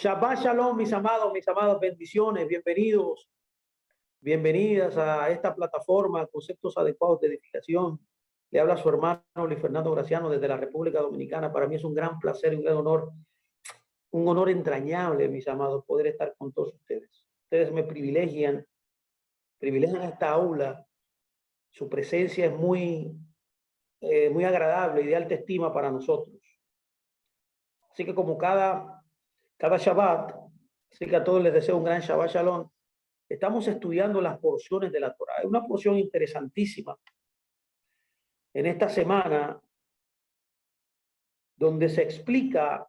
Shabbat Shalom, mis amados, bendiciones, bienvenidos, bienvenidas a esta plataforma, Conceptos Adecuados de Edificación. Le habla su hermano Luis Fernando Graciano desde la República Dominicana. Para mí es un gran placer y un gran honor, un honor entrañable, mis amados, poder estar con todos ustedes. Ustedes me privilegian esta aula. Su presencia es muy agradable y de alta estima para nosotros. Así que como cada Shabbat, así que a todos les deseo un gran Shabbat Shalom. Estamos estudiando las porciones de la Torá. Es una porción interesantísima en esta semana donde se explica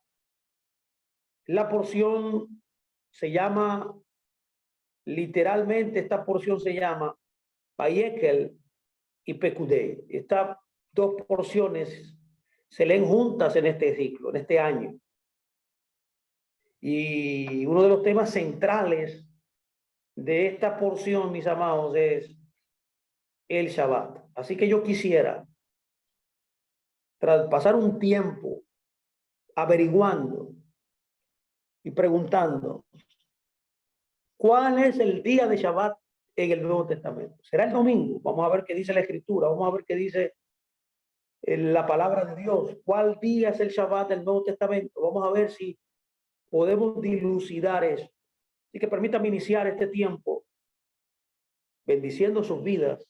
la porción, se llama, literalmente esta porción se llama Vayekel y Pekudei. Estas dos porciones se leen juntas en este ciclo, en este año. Y uno de los temas centrales de esta porción, mis amados, es el Shabbat. Así que yo quisiera, tras pasar un tiempo averiguando y preguntando, ¿cuál es el día de Shabbat en el Nuevo Testamento? ¿Será el domingo? Vamos a ver qué dice la Escritura, vamos a ver qué dice la palabra de Dios. ¿Cuál día es el Shabbat del Nuevo Testamento? Vamos a ver si podemos dilucidar eso. Así que permítanme iniciar este tiempo bendiciendo sus vidas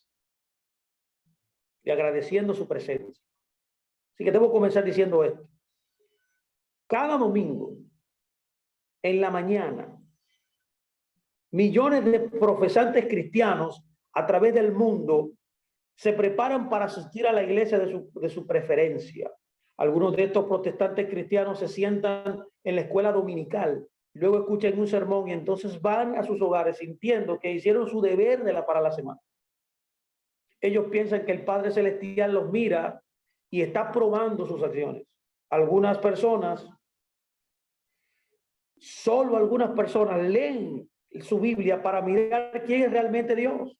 y agradeciendo su presencia. Así que debo comenzar diciendo esto. Cada domingo, en la mañana, millones de profesantes cristianos a través del mundo se preparan para asistir a la iglesia de su preferencia. Algunos de estos protestantes cristianos se sientan en la escuela dominical, luego escuchan un sermón y entonces van a sus hogares sintiendo que hicieron su deber para la semana. Ellos piensan que el Padre Celestial los mira y está probando sus acciones. Solo algunas personas leen su Biblia para mirar quién es realmente Dios.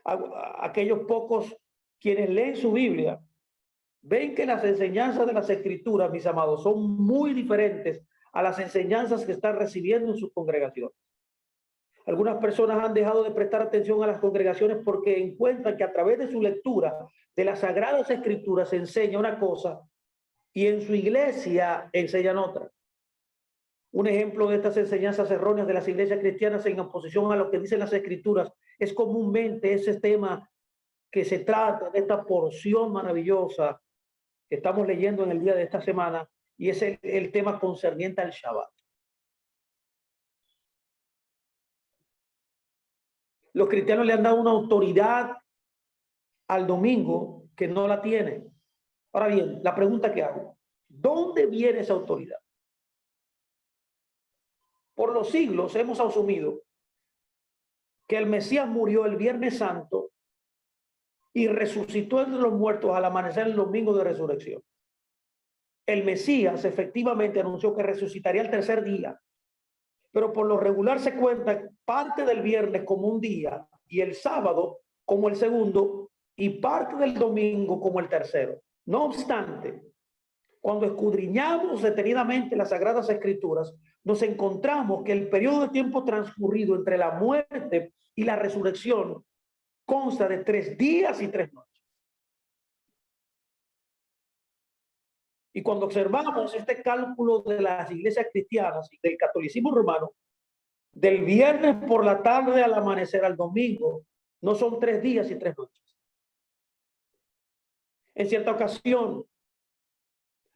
Aquellos pocos quienes leen su Biblia ven que las enseñanzas de las Escrituras, mis amados, son muy diferentes a las enseñanzas que están recibiendo en sus congregaciones. Algunas personas han dejado de prestar atención a las congregaciones porque encuentran que a través de su lectura de las Sagradas Escrituras se enseña una cosa y en su iglesia enseñan otra. Un ejemplo de estas enseñanzas erróneas de las iglesias cristianas en oposición a lo que dicen las Escrituras es comúnmente ese tema que se trata de esta porción maravillosa que estamos leyendo en el día de esta semana, y es el tema concerniente al Shabbat. Los cristianos le han dado una autoridad al domingo que no la tienen. Ahora bien, la pregunta que hago, ¿dónde viene esa autoridad? Por los siglos hemos asumido que el Mesías murió el Viernes Santo y resucitó entre los muertos al amanecer el domingo de resurrección. El Mesías efectivamente anunció que resucitaría el tercer día, pero por lo regular se cuenta parte del viernes como un día y el sábado como el segundo y parte del domingo como el tercero. No obstante, cuando escudriñamos detenidamente las Sagradas Escrituras, nos encontramos que el periodo de tiempo transcurrido entre la muerte y la resurrección consta de 3 días y 3 noches. Y cuando observamos este cálculo de las iglesias cristianas y del catolicismo romano, del viernes por la tarde al amanecer al domingo, no son 3 días y 3 noches. En cierta ocasión,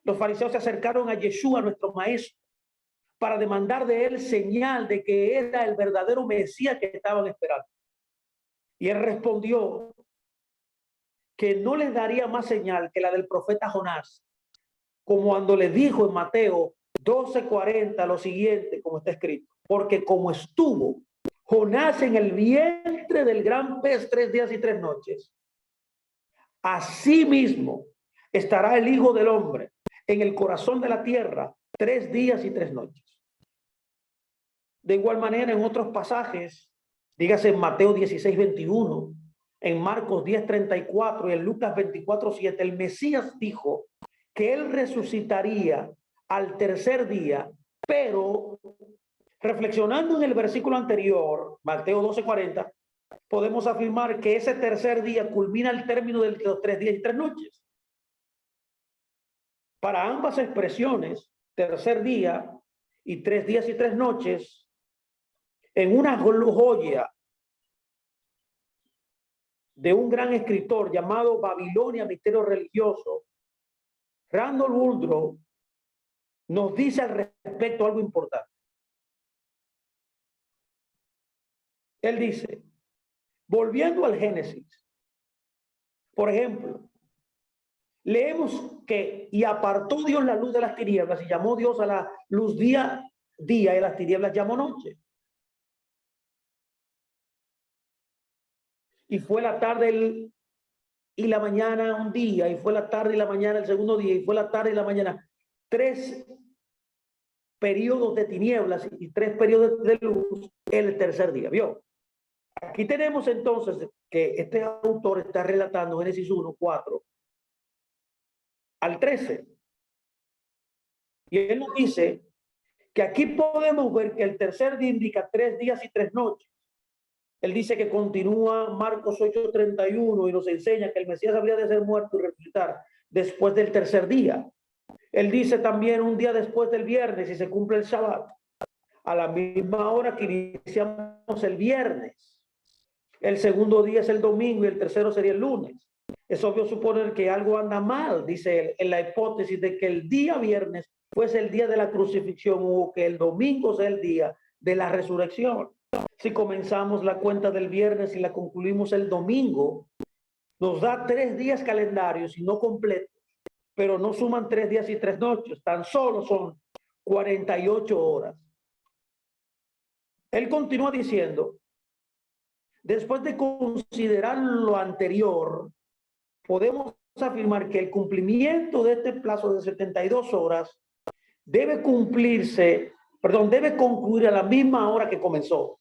los fariseos se acercaron a Yeshua, nuestro maestro, para demandar de él señal de que era el verdadero Mesías que estaban esperando. Y él respondió que no les daría más señal que la del profeta Jonás, como cuando le dijo en Mateo 12:40 lo siguiente, como está escrito: porque como estuvo Jonás en el vientre del gran pez 3 días y 3 noches, así mismo estará el Hijo del Hombre en el corazón de la tierra 3 días y 3 noches. De igual manera, en otros pasajes, dígase en Mateo 16:21, en Marcos 10:34 y en Lucas 24:7, el Mesías dijo que él resucitaría al tercer día Pero reflexionando en el versículo anterior, Mateo 12:40, podemos afirmar que ese tercer día culmina el término de los 3 días y 3 noches. Para ambas expresiones, tercer día y 3 días y 3 noches, en una joya de un gran escritor llamado Babilonia, Misterio Religioso, Randall Woodrow nos dice al respecto algo importante. Él dice, volviendo al Génesis, por ejemplo, leemos que y apartó Dios la luz de las tinieblas y llamó Dios a la luz día y a las tinieblas llamó noche. Y fue la tarde y la mañana un día, y fue la tarde y la mañana el segundo día, y fue la tarde y la mañana. 3 periodos de tinieblas y 3 periodos de luz el tercer día. ¿Vio? Aquí tenemos entonces que este autor está relatando Génesis 1, 4 al 13. Y él nos dice que aquí podemos ver que el tercer día indica 3 días y 3 noches. Él dice que continúa Marcos 8:31 y nos enseña que el Mesías habría de ser muerto y resucitar después del tercer día. Él dice también un día después del viernes y se cumple el Shabbat, a la misma hora que iniciamos el viernes. El segundo día es el domingo y el tercero sería el lunes. Es obvio suponer que algo anda mal, dice él, en la hipótesis de que el día viernes fuese el día de la crucifixión o que el domingo sea el día de la resurrección. Si comenzamos la cuenta del viernes y la concluimos el domingo, nos da 3 días calendarios y no completos, pero no suman 3 días y 3 noches, tan solo son 48 horas. Él continúa diciendo, después de considerar lo anterior, podemos afirmar que el cumplimiento de este plazo de 72 horas debe concluir a la misma hora que comenzó.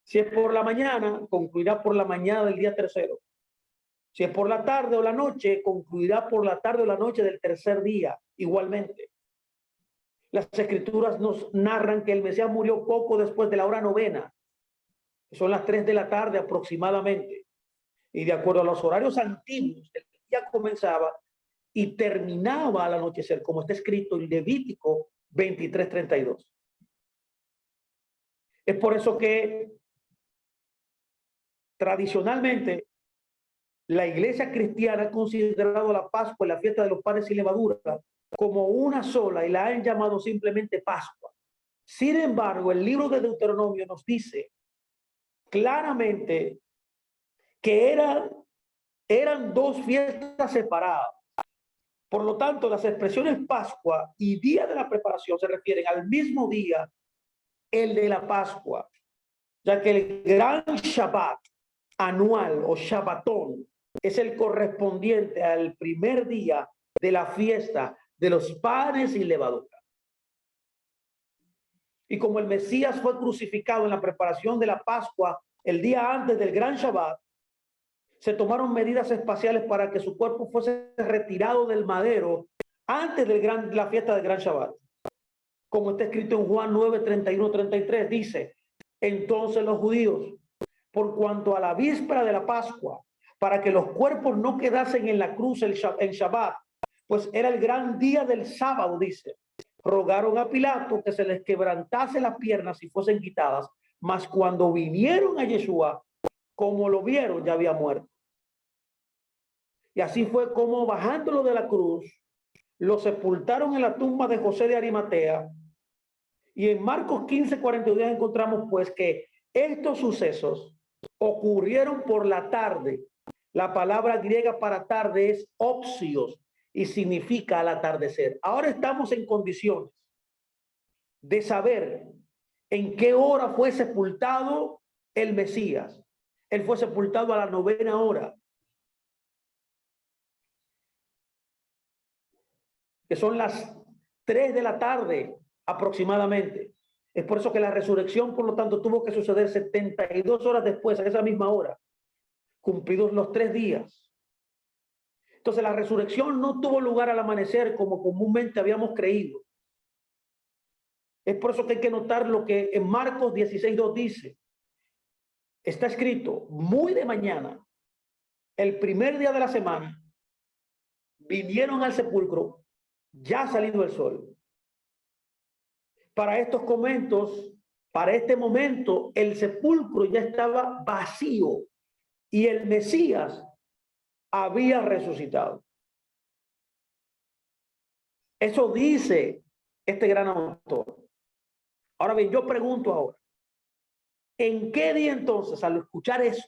Si es por la mañana, concluirá por la mañana del día tercero. Si es por la tarde o la noche, concluirá por la tarde o la noche del tercer día, igualmente. Las escrituras nos narran que el Mesías murió poco después de la hora novena, que son las 3 de la tarde aproximadamente. Y de acuerdo a los horarios antiguos, el día comenzaba y terminaba al anochecer, como está escrito en Levítico 23:32. Es por eso que tradicionalmente la iglesia cristiana ha considerado la Pascua y la fiesta de los panes sin levadura como una sola y la han llamado simplemente Pascua. Sin embargo, el libro de Deuteronomio nos dice claramente que eran 2 fiestas separadas. Por lo tanto, las expresiones Pascua y Día de la Preparación se refieren al mismo día, el de la Pascua, ya que el gran Shabbat anual o Shabbatón es el correspondiente al primer día de la fiesta de los panes sin levadura. Y como el Mesías fue crucificado en la preparación de la Pascua el día antes del gran Shabbat, se tomaron medidas espaciales para que su cuerpo fuese retirado del madero antes de la fiesta del gran Shabbat. Como está escrito en Juan 9:31-33, dice, entonces los judíos, por cuanto a la víspera de la Pascua, para que los cuerpos no quedasen en la cruz en Shabbat, pues era el gran día del sábado, dice, rogaron a Pilato que se les quebrantase las piernas y fuesen quitadas, mas cuando vinieron a Yeshua, como lo vieron, ya había muerto. Y así fue como, bajándolo de la cruz, lo sepultaron en la tumba de José de Arimatea. Y en Marcos 15:42 encontramos pues que estos sucesos ocurrieron por la tarde. La palabra griega para tarde es opsios y significa al atardecer. Ahora estamos en condiciones de saber en qué hora fue sepultado el Mesías. Él fue sepultado a la 9ª hora, que son las 3 de la tarde aproximadamente. Es por eso que la resurrección, por lo tanto, tuvo que suceder 72 horas después, a esa misma hora, cumplidos los 3 días. Entonces, la resurrección no tuvo lugar al amanecer como comúnmente habíamos creído. Es por eso que hay que notar lo que en Marcos 16:2 dice. Está escrito, muy de mañana, el primer día de la semana, vinieron al sepulcro, ya salido el sol. Para estos momentos, para este momento, el sepulcro ya estaba vacío y el Mesías había resucitado. Eso dice este gran autor. Ahora bien, yo pregunto ahora, ¿en qué día entonces, al escuchar eso,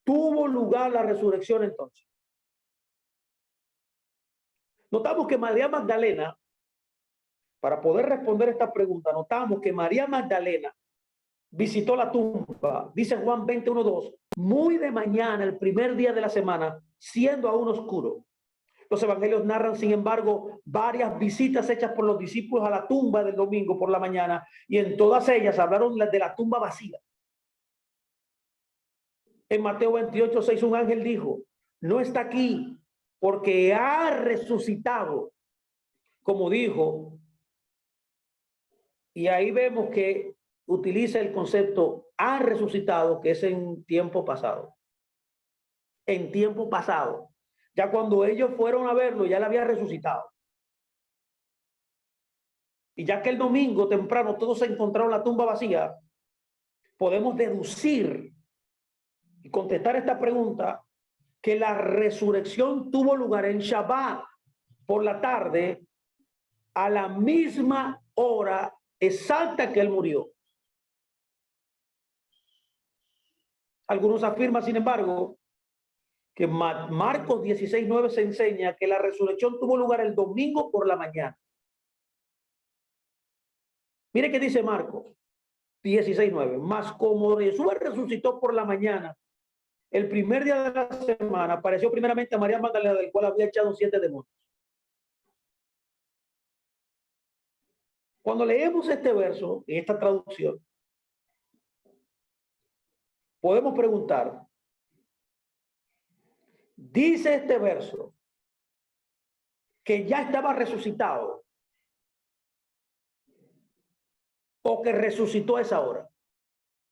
tuvo lugar la resurrección entonces? Notamos que María Magdalena, para poder responder esta pregunta, notamos que María Magdalena visitó la tumba, dice Juan 21:2, muy de mañana, el primer día de la semana, siendo aún oscuro. Los evangelios narran, sin embargo, varias visitas hechas por los discípulos a la tumba del domingo por la mañana, y en todas ellas hablaron de la tumba vacía. En Mateo 28:6, un ángel dijo, no está aquí, porque ha resucitado, como dijo. Y ahí vemos que utiliza el concepto ha resucitado, que es en tiempo pasado. En tiempo pasado. Ya cuando ellos fueron a verlo, ya le había resucitado. Y ya que el domingo temprano todos se encontraron la tumba vacía, podemos deducir y contestar esta pregunta que la resurrección tuvo lugar en Shabbat por la tarde a la misma hora exacta que él murió. Algunos afirman, sin embargo, que Marcos 16:9 se enseña que la resurrección tuvo lugar el domingo por la mañana. Mire qué dice Marcos 16:9. Mas como Jesús resucitó por la mañana, el primer día de la semana, apareció primeramente a María Magdalena, del cual había echado 7 demonios. Cuando leemos este verso, en esta traducción, podemos preguntar, dice este verso que ya estaba resucitado o que resucitó a esa hora.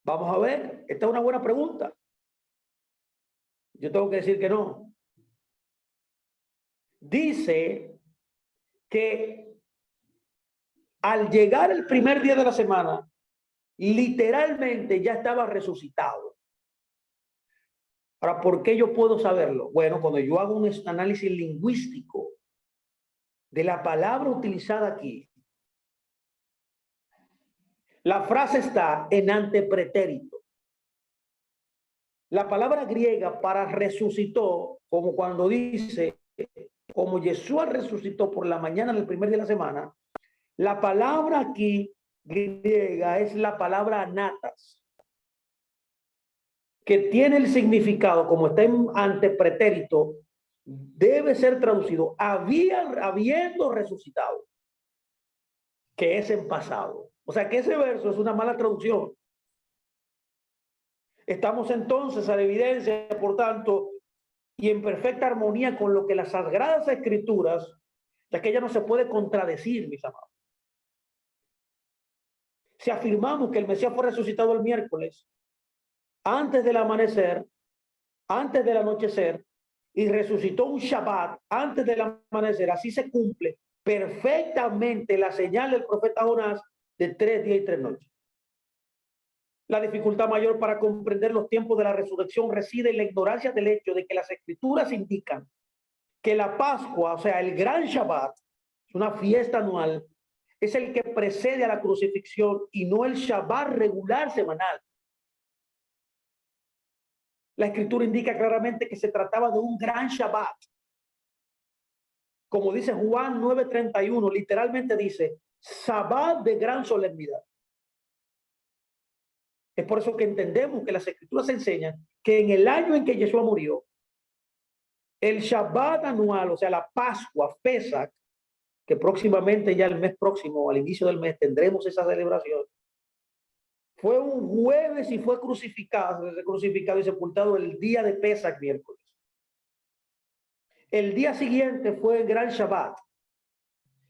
Vamos a ver, esta es una buena pregunta. Yo tengo que decir que no. Dice que al llegar el primer día de la semana, literalmente ya estaba resucitado. Ahora, ¿por qué yo puedo saberlo? Bueno, cuando yo hago un análisis lingüístico de la palabra utilizada aquí, la frase está en antepretérito. La palabra griega para resucitó, como cuando dice, como Yeshua resucitó por la mañana del primer día de la semana, la palabra aquí griega es la palabra anatas, que tiene el significado, como está en antepretérito, debe ser traducido habiendo resucitado, que es en pasado. O sea que ese verso es una mala traducción. Estamos entonces a la evidencia, por tanto, y en perfecta armonía con lo que las Sagradas Escrituras, ya que ella no se puede contradecir, mis amados. Si afirmamos que el Mesías fue resucitado el miércoles, antes del amanecer, antes del anochecer, y resucitó un Shabbat antes del amanecer, así se cumple perfectamente la señal del profeta Jonás de 3 días y 3 noches. La dificultad mayor para comprender los tiempos de la resurrección reside en la ignorancia del hecho de que las escrituras indican que la Pascua, o sea, el gran Shabbat, una fiesta anual, es el que precede a la crucifixión y no el Shabbat regular semanal. La escritura indica claramente que se trataba de un gran Shabbat. Como dice Juan 9:31, literalmente dice, Shabbat de gran solemnidad. Es por eso que entendemos que las escrituras enseñan que en el año en que Yeshua murió, el Shabbat anual, o sea, la Pascua, Pesach, que próximamente, ya el mes próximo, al inicio del mes, tendremos esa celebración, fue un jueves y fue crucificado y sepultado el día de Pesach, miércoles. El día siguiente fue el gran Shabbat.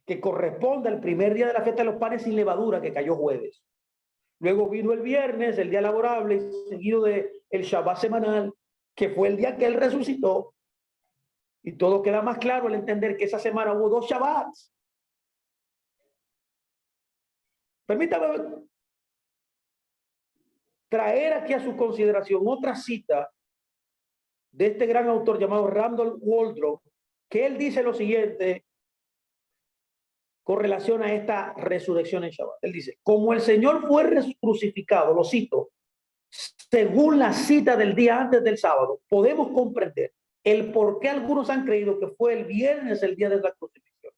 que corresponde al primer día de la fiesta de los panes sin levadura, que cayó jueves. Luego vino el viernes, el día laborable, seguido de el Shabbat semanal, que fue el día que él resucitó. Y todo queda más claro al entender que esa semana hubo 2 Shabbats. Permítame traer aquí a su consideración otra cita de este gran autor llamado Randall Waldrop, que él dice lo siguiente con relación a esta resurrección en Shabbat. Él dice, como el Señor fue crucificado, lo cito, según la cita del día antes del sábado, podemos comprender el por qué algunos han creído que fue el viernes el día de la crucifixión.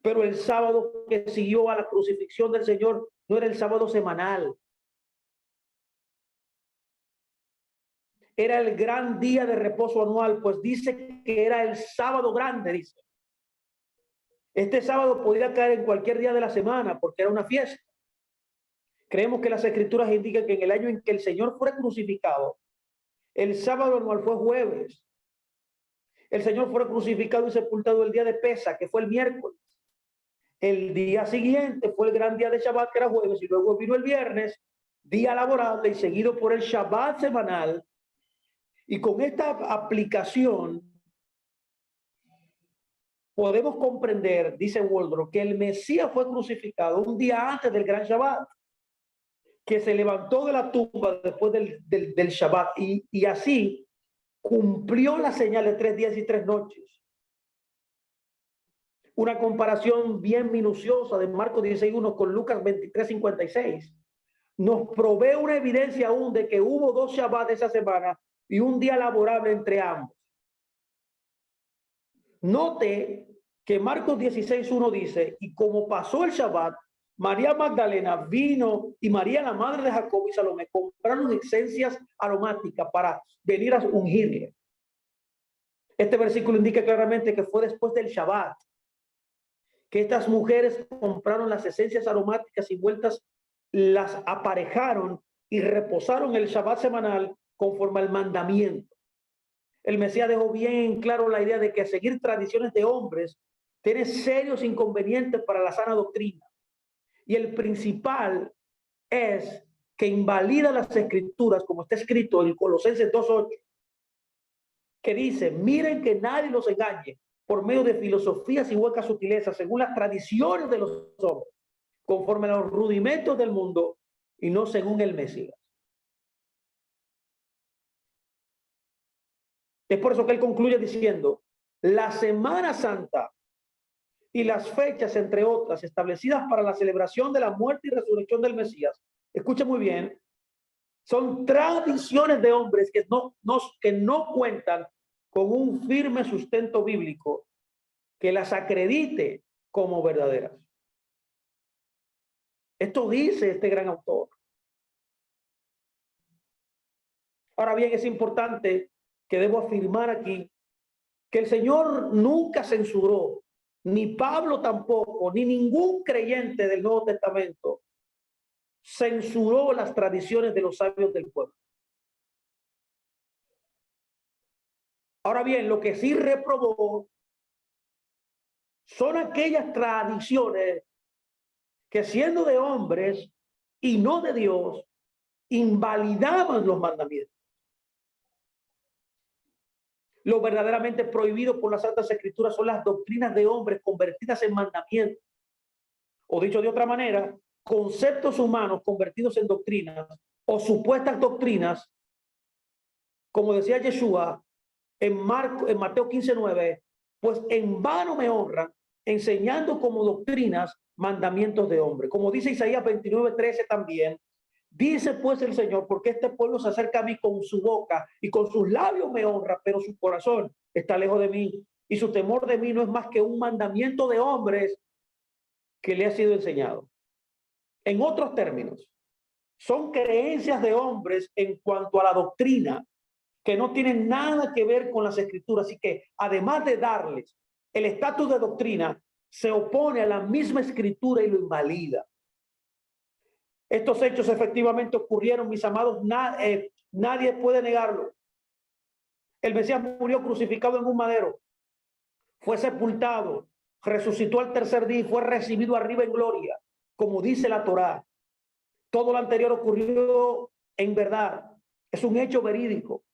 Pero el sábado que siguió a la crucifixión del Señor no era el sábado semanal. Era el gran día de reposo anual, pues dice que era el sábado grande, dice. Este sábado podía caer en cualquier día de la semana porque era una fiesta. Creemos que las escrituras indican que en el año en que el Señor fue crucificado, el sábado anual fue jueves. El Señor fue crucificado y sepultado el día de Pesa, que fue el miércoles. El día siguiente fue el gran día de Shabbat, que era jueves, y luego vino el viernes, día laborable, y seguido por el Shabbat semanal. Y con esta aplicación podemos comprender, dice Waldrop, que el Mesías fue crucificado un día antes del gran Shabbat, que se levantó de la tumba después del Shabbat, y así cumplió la señal de 3 días y 3 noches. Una comparación bien minuciosa de Marcos 16:1 con Lucas 23:56 nos provee una evidencia aún de que hubo 2 Shabbat esa semana y un día laborable entre ambos. Note que Marcos 16:1 dice, y como pasó el Shabbat, María Magdalena vino y María, la madre de Jacob y Salomé, compraron esencias aromáticas para venir a ungirle. Este versículo indica claramente que fue después del Shabbat que estas mujeres compraron las esencias aromáticas y vueltas, las aparejaron y reposaron el Shabbat semanal conforme al mandamiento. El Mesías dejó bien claro la idea de que seguir tradiciones de hombres tiene serios inconvenientes para la sana doctrina. Y el principal es que invalida las escrituras, como está escrito en Colosenses 2:8, que dice, miren que nadie los engañe por medio de filosofías y huecas sutilezas, según las tradiciones de los hombres, conforme a los rudimentos del mundo y no según el Mesías. Es por eso que él concluye diciendo, la Semana Santa y las fechas, entre otras, establecidas para la celebración de la muerte y resurrección del Mesías, escucha muy bien, son tradiciones de hombres que no cuentan con un firme sustento bíblico que las acredite como verdaderas. Esto dice este gran autor. Ahora bien, es importante que debo afirmar aquí que el Señor nunca censuró, ni Pablo tampoco, ni ningún creyente del Nuevo Testamento censuró las tradiciones de los sabios del pueblo. Ahora bien, lo que sí reprobó son aquellas tradiciones que, siendo de hombres y no de Dios, invalidaban los mandamientos. Lo verdaderamente prohibido por las Santas Escrituras son las doctrinas de hombres convertidas en mandamientos. O dicho de otra manera, conceptos humanos convertidos en doctrinas o supuestas doctrinas, como decía Yeshua en Mateo 15:9, pues en vano me honran, enseñando como doctrinas mandamientos de hombre. Como dice Isaías 29:13 también, dice pues el Señor, porque este pueblo se acerca a mí con su boca y con sus labios me honra, pero su corazón está lejos de mí y su temor de mí no es más que un mandamiento de hombres que le ha sido enseñado. En otros términos, son creencias de hombres en cuanto a la doctrina que no tienen nada que ver con las escrituras y que, además de darles el estatus de doctrina, se opone a la misma escritura y lo invalida. Estos hechos efectivamente ocurrieron, mis amados, nadie puede negarlo. El Mesías murió crucificado en un madero, fue sepultado, resucitó al tercer día y fue recibido arriba en gloria, como dice la Torá. Todo lo anterior ocurrió en verdad, es un hecho verídico,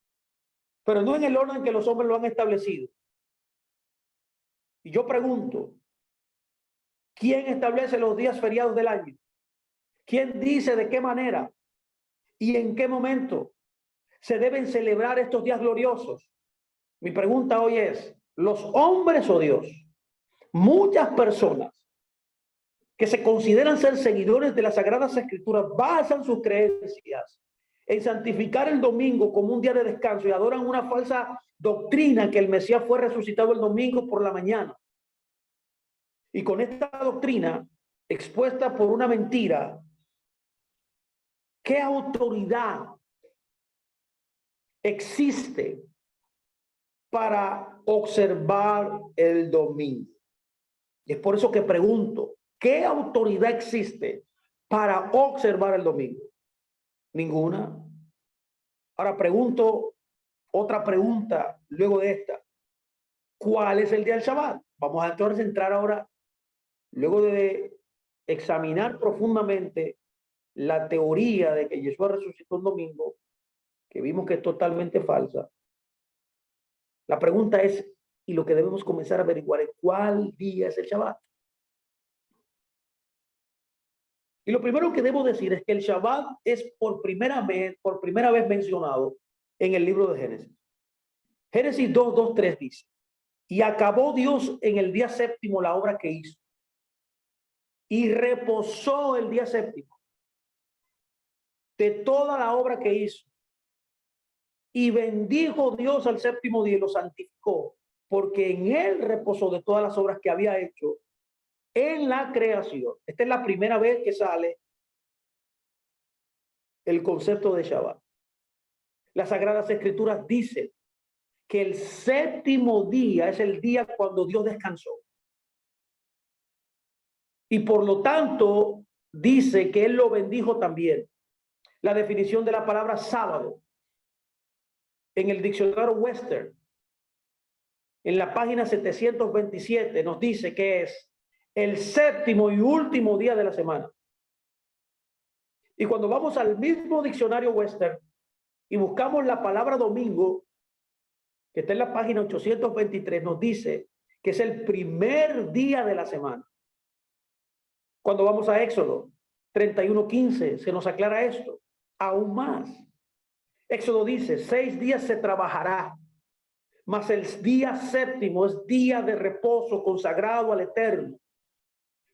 pero no en el orden que los hombres lo han establecido. Y yo pregunto, ¿quién establece los días feriados del año? ¿Quién dice de qué manera y en qué momento se deben celebrar estos días gloriosos? Mi pregunta hoy es, ¿los hombres o Dios? Muchas personas que se consideran ser seguidores de las Sagradas Escrituras basan sus creencias en santificar el domingo como un día de descanso y adoran una falsa doctrina que el Mesías fue resucitado el domingo por la mañana. Y con esta doctrina expuesta por una mentira, ¿qué autoridad existe para observar el domingo? Y es por eso que pregunto, ¿qué autoridad existe para observar el domingo? Ninguna. Ahora pregunto otra pregunta luego de esta. ¿Cuál es el día del Shabbat? Vamos a entonces entrar ahora, luego de examinar profundamente la teoría de que Yeshua resucitó un domingo, que vimos que es totalmente falsa. La pregunta es, y lo que debemos comenzar a averiguar es, ¿cuál día es el Shabbat? Y lo primero que debo decir es que el Shabbat es por primera vez mencionado en el libro de Génesis. Génesis 2:3 dice, y acabó Dios en el día séptimo la obra que hizo, y reposó el día séptimo de toda la obra que hizo, y bendijo Dios al séptimo día y lo santificó, porque en él reposó de todas las obras que había hecho en la creación. Esta es la primera vez que sale el concepto de Shabbat. Las Sagradas Escrituras dicen que el séptimo día es el día cuando Dios descansó. Y por lo tanto, dice que Él lo bendijo también. La definición de la palabra sábado en el diccionario Webster, en la página 727, nos dice que es el séptimo y último día de la semana. Y cuando vamos al mismo diccionario Webster y buscamos la palabra domingo, que está en la página 823, nos dice que es el primer día de la semana. Cuando vamos a Éxodo 31:15, se nos aclara esto aún más. Éxodo dice, 6 días se trabajará, mas el día séptimo es día de reposo consagrado al Eterno.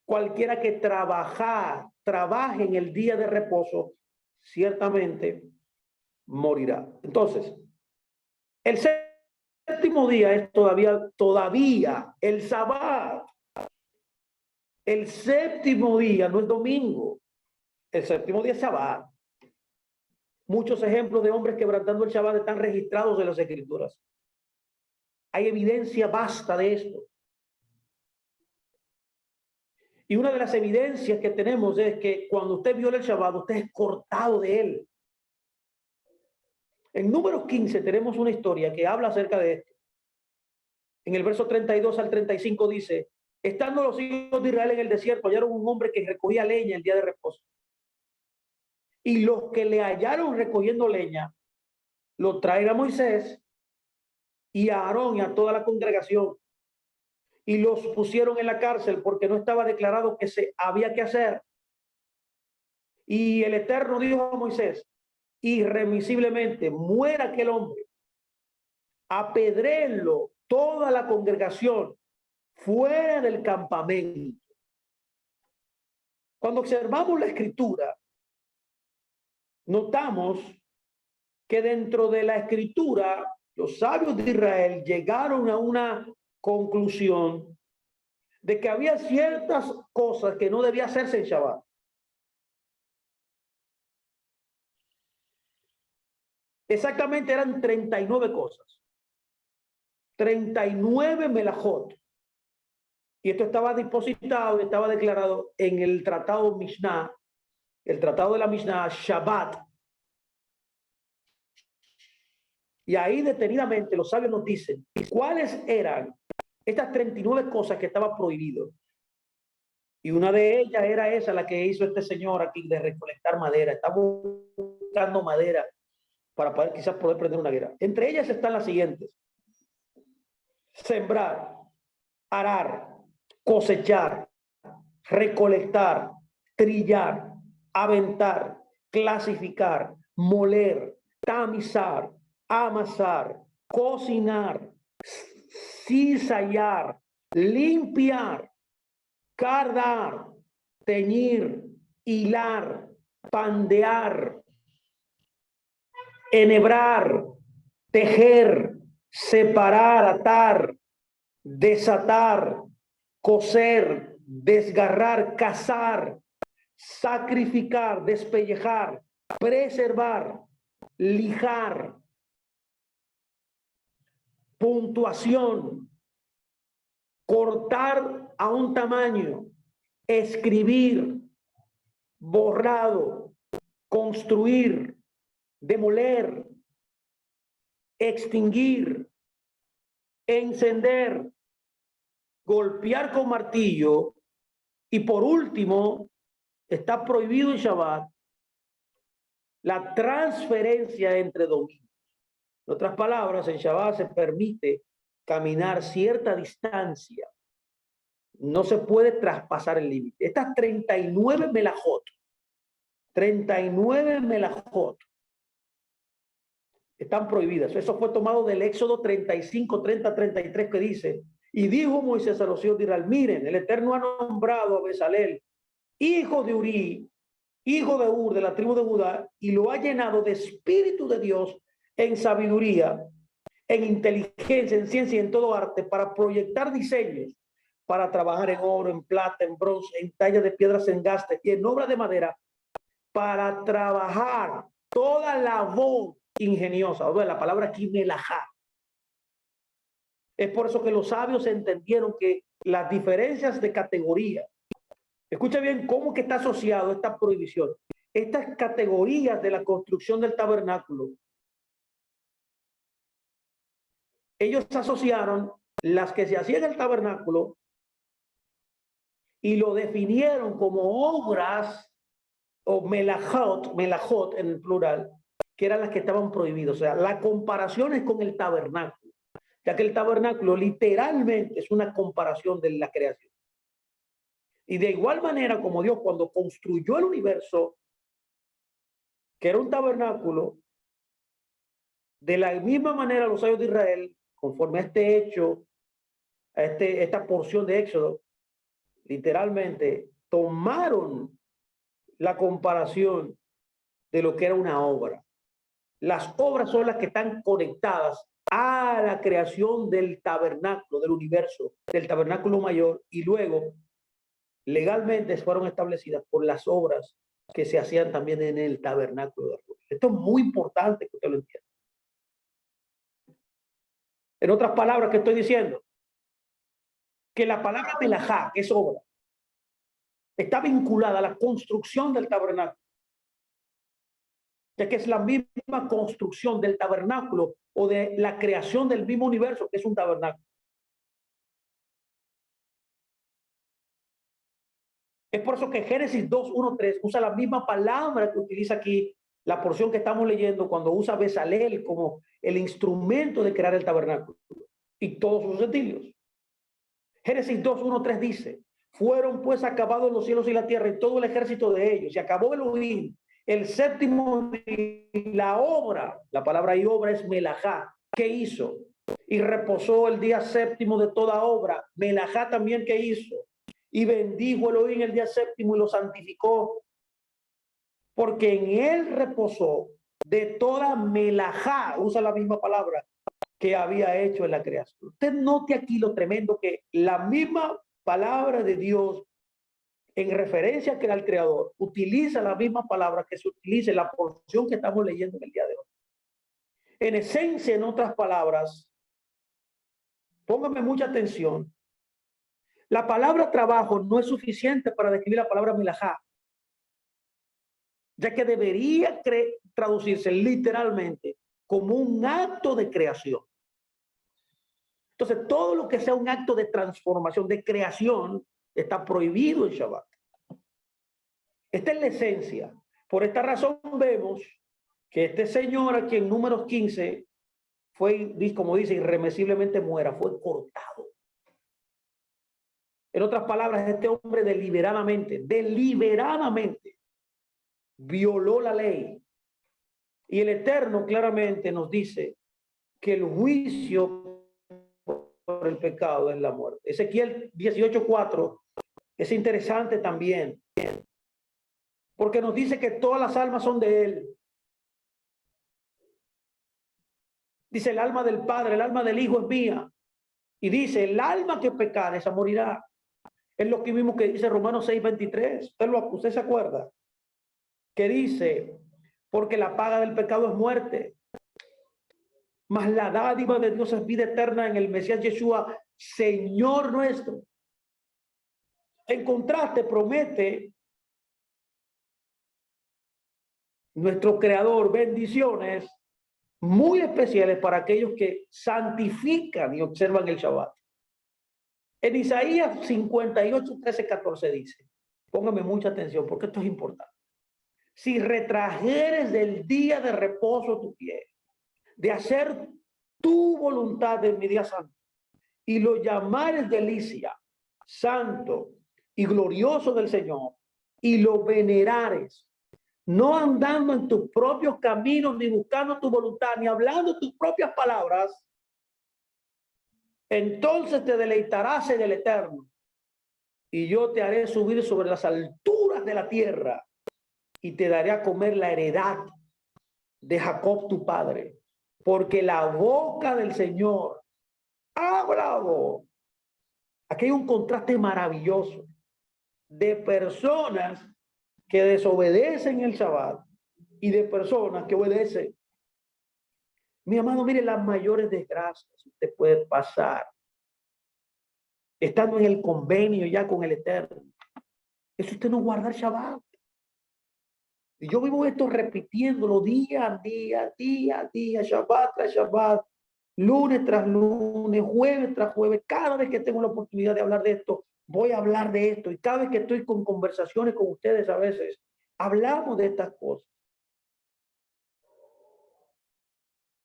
Cualquiera que trabaje en el día de reposo, ciertamente morirá. Entonces, el séptimo día es todavía el Sabbat. El séptimo día no es domingo. El séptimo día es Shabbat. Muchos ejemplos de hombres quebrantando el Shabbat están registrados en las Escrituras. Hay evidencia vasta de esto. Y una de las evidencias que tenemos es que cuando usted viola el Shabbat, usted es cortado de él. En Números 15 tenemos una historia que habla acerca de esto. En el verso 32 al 35 dice, estando los hijos de Israel en el desierto, hallaron un hombre que recogía leña el día de reposo. Y los que le hallaron recogiendo leña, lo traen a Moisés y a Aarón y a toda la congregación. Y los pusieron en la cárcel porque no estaba declarado que se había que hacer. Y el Eterno dijo a Moisés, irremisiblemente muera aquel hombre, apedréenlo toda la congregación fuera del campamento. Cuando observamos la escritura, notamos que dentro de la escritura los sabios de Israel llegaron a una conclusión de que había ciertas cosas que no debía hacerse en Shabbat. Exactamente eran 39 cosas. 39 melajot. Y esto estaba depositado, estaba declarado en el tratado Mishnah, el tratado de la Mishnah, Shabbat. Y ahí detenidamente los sabios nos dicen cuáles eran Estas 39 cosas que estaba prohibido. Y una de ellas era esa, la que hizo este señor aquí, de recolectar madera. Estaba buscando madera para poder quizás poder prender una guerra. Entre ellas están las siguientes: sembrar, arar, cosechar, recolectar, trillar, aventar, clasificar, moler, tamizar, amasar, cocinar, cizallar, limpiar, cardar, teñir, hilar, pandear, enhebrar, tejer, separar, atar, desatar, coser, desgarrar, cazar, sacrificar, despellejar, preservar, lijar, puntuación, cortar a un tamaño, escribir, borrado, construir, demoler, extinguir, encender, golpear con martillo, y por último, está prohibido en Shabbat la transferencia entre dominios. En otras palabras, en Shabbat se permite caminar cierta distancia. No se puede traspasar el límite. Estas 39 melajot, 39 melajot están prohibidas. Eso fue tomado del Éxodo 35, 30, 33, que dice: y dijo Moisés a los hijos de Israel: miren, el Eterno ha nombrado a Bezalel, hijo de Uri, hijo de Ur, de la tribu de Judá, y lo ha llenado de espíritu de Dios, en sabiduría, en inteligencia, en ciencia y en todo arte, para proyectar diseños, para trabajar en oro, en plata, en bronce, en talla de piedras en gaste y en obra de madera, para trabajar toda labor ingeniosa. O sea, la palabra aquí, melajá. Es por eso que los sabios entendieron que las diferencias de categoría, escucha bien cómo que está asociado esta prohibición. Estas categorías de la construcción del tabernáculo, ellos asociaron las que se hacían en el tabernáculo y lo definieron como obras o melajot en el plural, que eran las que estaban prohibidas. O sea, la comparación es con el tabernáculo, ya que el tabernáculo literalmente es una comparación de la creación. Y de igual manera como Dios, cuando construyó el universo, que era un tabernáculo, de la misma manera los sabios de Israel, conforme a este hecho, a esta porción de Éxodo, literalmente tomaron la comparación de lo que era una obra. Las obras son las que están conectadas a la creación del tabernáculo, del universo, del tabernáculo mayor, y luego legalmente fueron establecidas por las obras que se hacían también en el tabernáculo. Esto es muy importante que usted lo entienda. En otras palabras, ¿qué estoy diciendo? Que la palabra melajá, que es obra, está vinculada a la construcción del tabernáculo, ya que es la misma construcción del tabernáculo o de la creación del mismo universo, que es un tabernáculo. Es por eso que Génesis 2, 1, 3 usa la misma palabra que utiliza aquí la porción que estamos leyendo cuando usa Bezalel como el instrumento de crear el tabernáculo y todos sus utensilios. Génesis 2, 1, 3 dice: fueron pues acabados los cielos y la tierra y todo el ejército de ellos, y acabó Elohim el séptimo día, la obra, la palabra y obra es melajá, ¿qué hizo? Y reposó el día séptimo de toda obra, melajá también, ¿qué hizo? Y bendijo Elohim el día séptimo y lo santificó, porque en él reposó de toda melajá, usa la misma palabra, que había hecho en la creación. Usted note aquí lo tremendo, que la misma palabra de Dios, en referencia a que era el creador, utiliza la misma palabra que se utiliza en la porción que estamos leyendo en el día de hoy. En esencia, en otras palabras, póngame mucha atención, la palabra trabajo no es suficiente para describir la palabra milajá, ya que debería traducirse literalmente como un acto de creación. Entonces, todo lo que sea un acto de transformación, de creación, está prohibido en Shabbat. Esta es la esencia. Por esta razón vemos que este señor aquí en Números 15 fue, como dice, irremisiblemente muera, fue cortado. En otras palabras, este hombre deliberadamente violó la ley. Y el Eterno claramente nos dice que el juicio por el pecado es la muerte. Ezequiel 18:4 es interesante también, porque nos dice que todas las almas son de él. Dice, el alma del Padre, el alma del Hijo es mía. Y dice, el alma que pecare, esa morirá. Es lo que mismo que dice Romanos 6:23. ¿Usted se acuerda? Que dice, porque la paga del pecado es muerte, mas la dádiva de Dios es vida eterna en el Mesías Yeshua, Señor nuestro. En contraste, promete nuestro Creador bendiciones muy especiales para aquellos que santifican y observan el Shabbat. En Isaías 58:13-14 dice, póngame mucha atención porque esto es importante. Si retrajeres del día de reposo tu pie, de hacer tu voluntad en mi día santo, y lo llamares delicia, santo y glorioso del Señor, y lo venerares, no andando en tus propios caminos, ni buscando tu voluntad, ni hablando tus propias palabras, entonces te deleitarás en el Eterno, y yo te haré subir sobre las alturas de la tierra, y te daré a comer la heredad de Jacob tu padre, porque la boca del Señor ha hablado. Aquí hay un contraste maravilloso de personas que desobedecen el Shabbat y de personas que obedecen. Mi amado, mire, las mayores desgracias usted puede pasar estando en el convenio ya con el Eterno. Es usted no guardar Shabbat. Y yo vivo esto repitiéndolo día a día, Shabbat tras Shabbat, lunes tras lunes, jueves tras jueves. Cada vez que tengo la oportunidad de hablar de esto, voy a hablar de esto. Y cada vez que estoy con conversaciones con ustedes a veces, hablamos de estas cosas.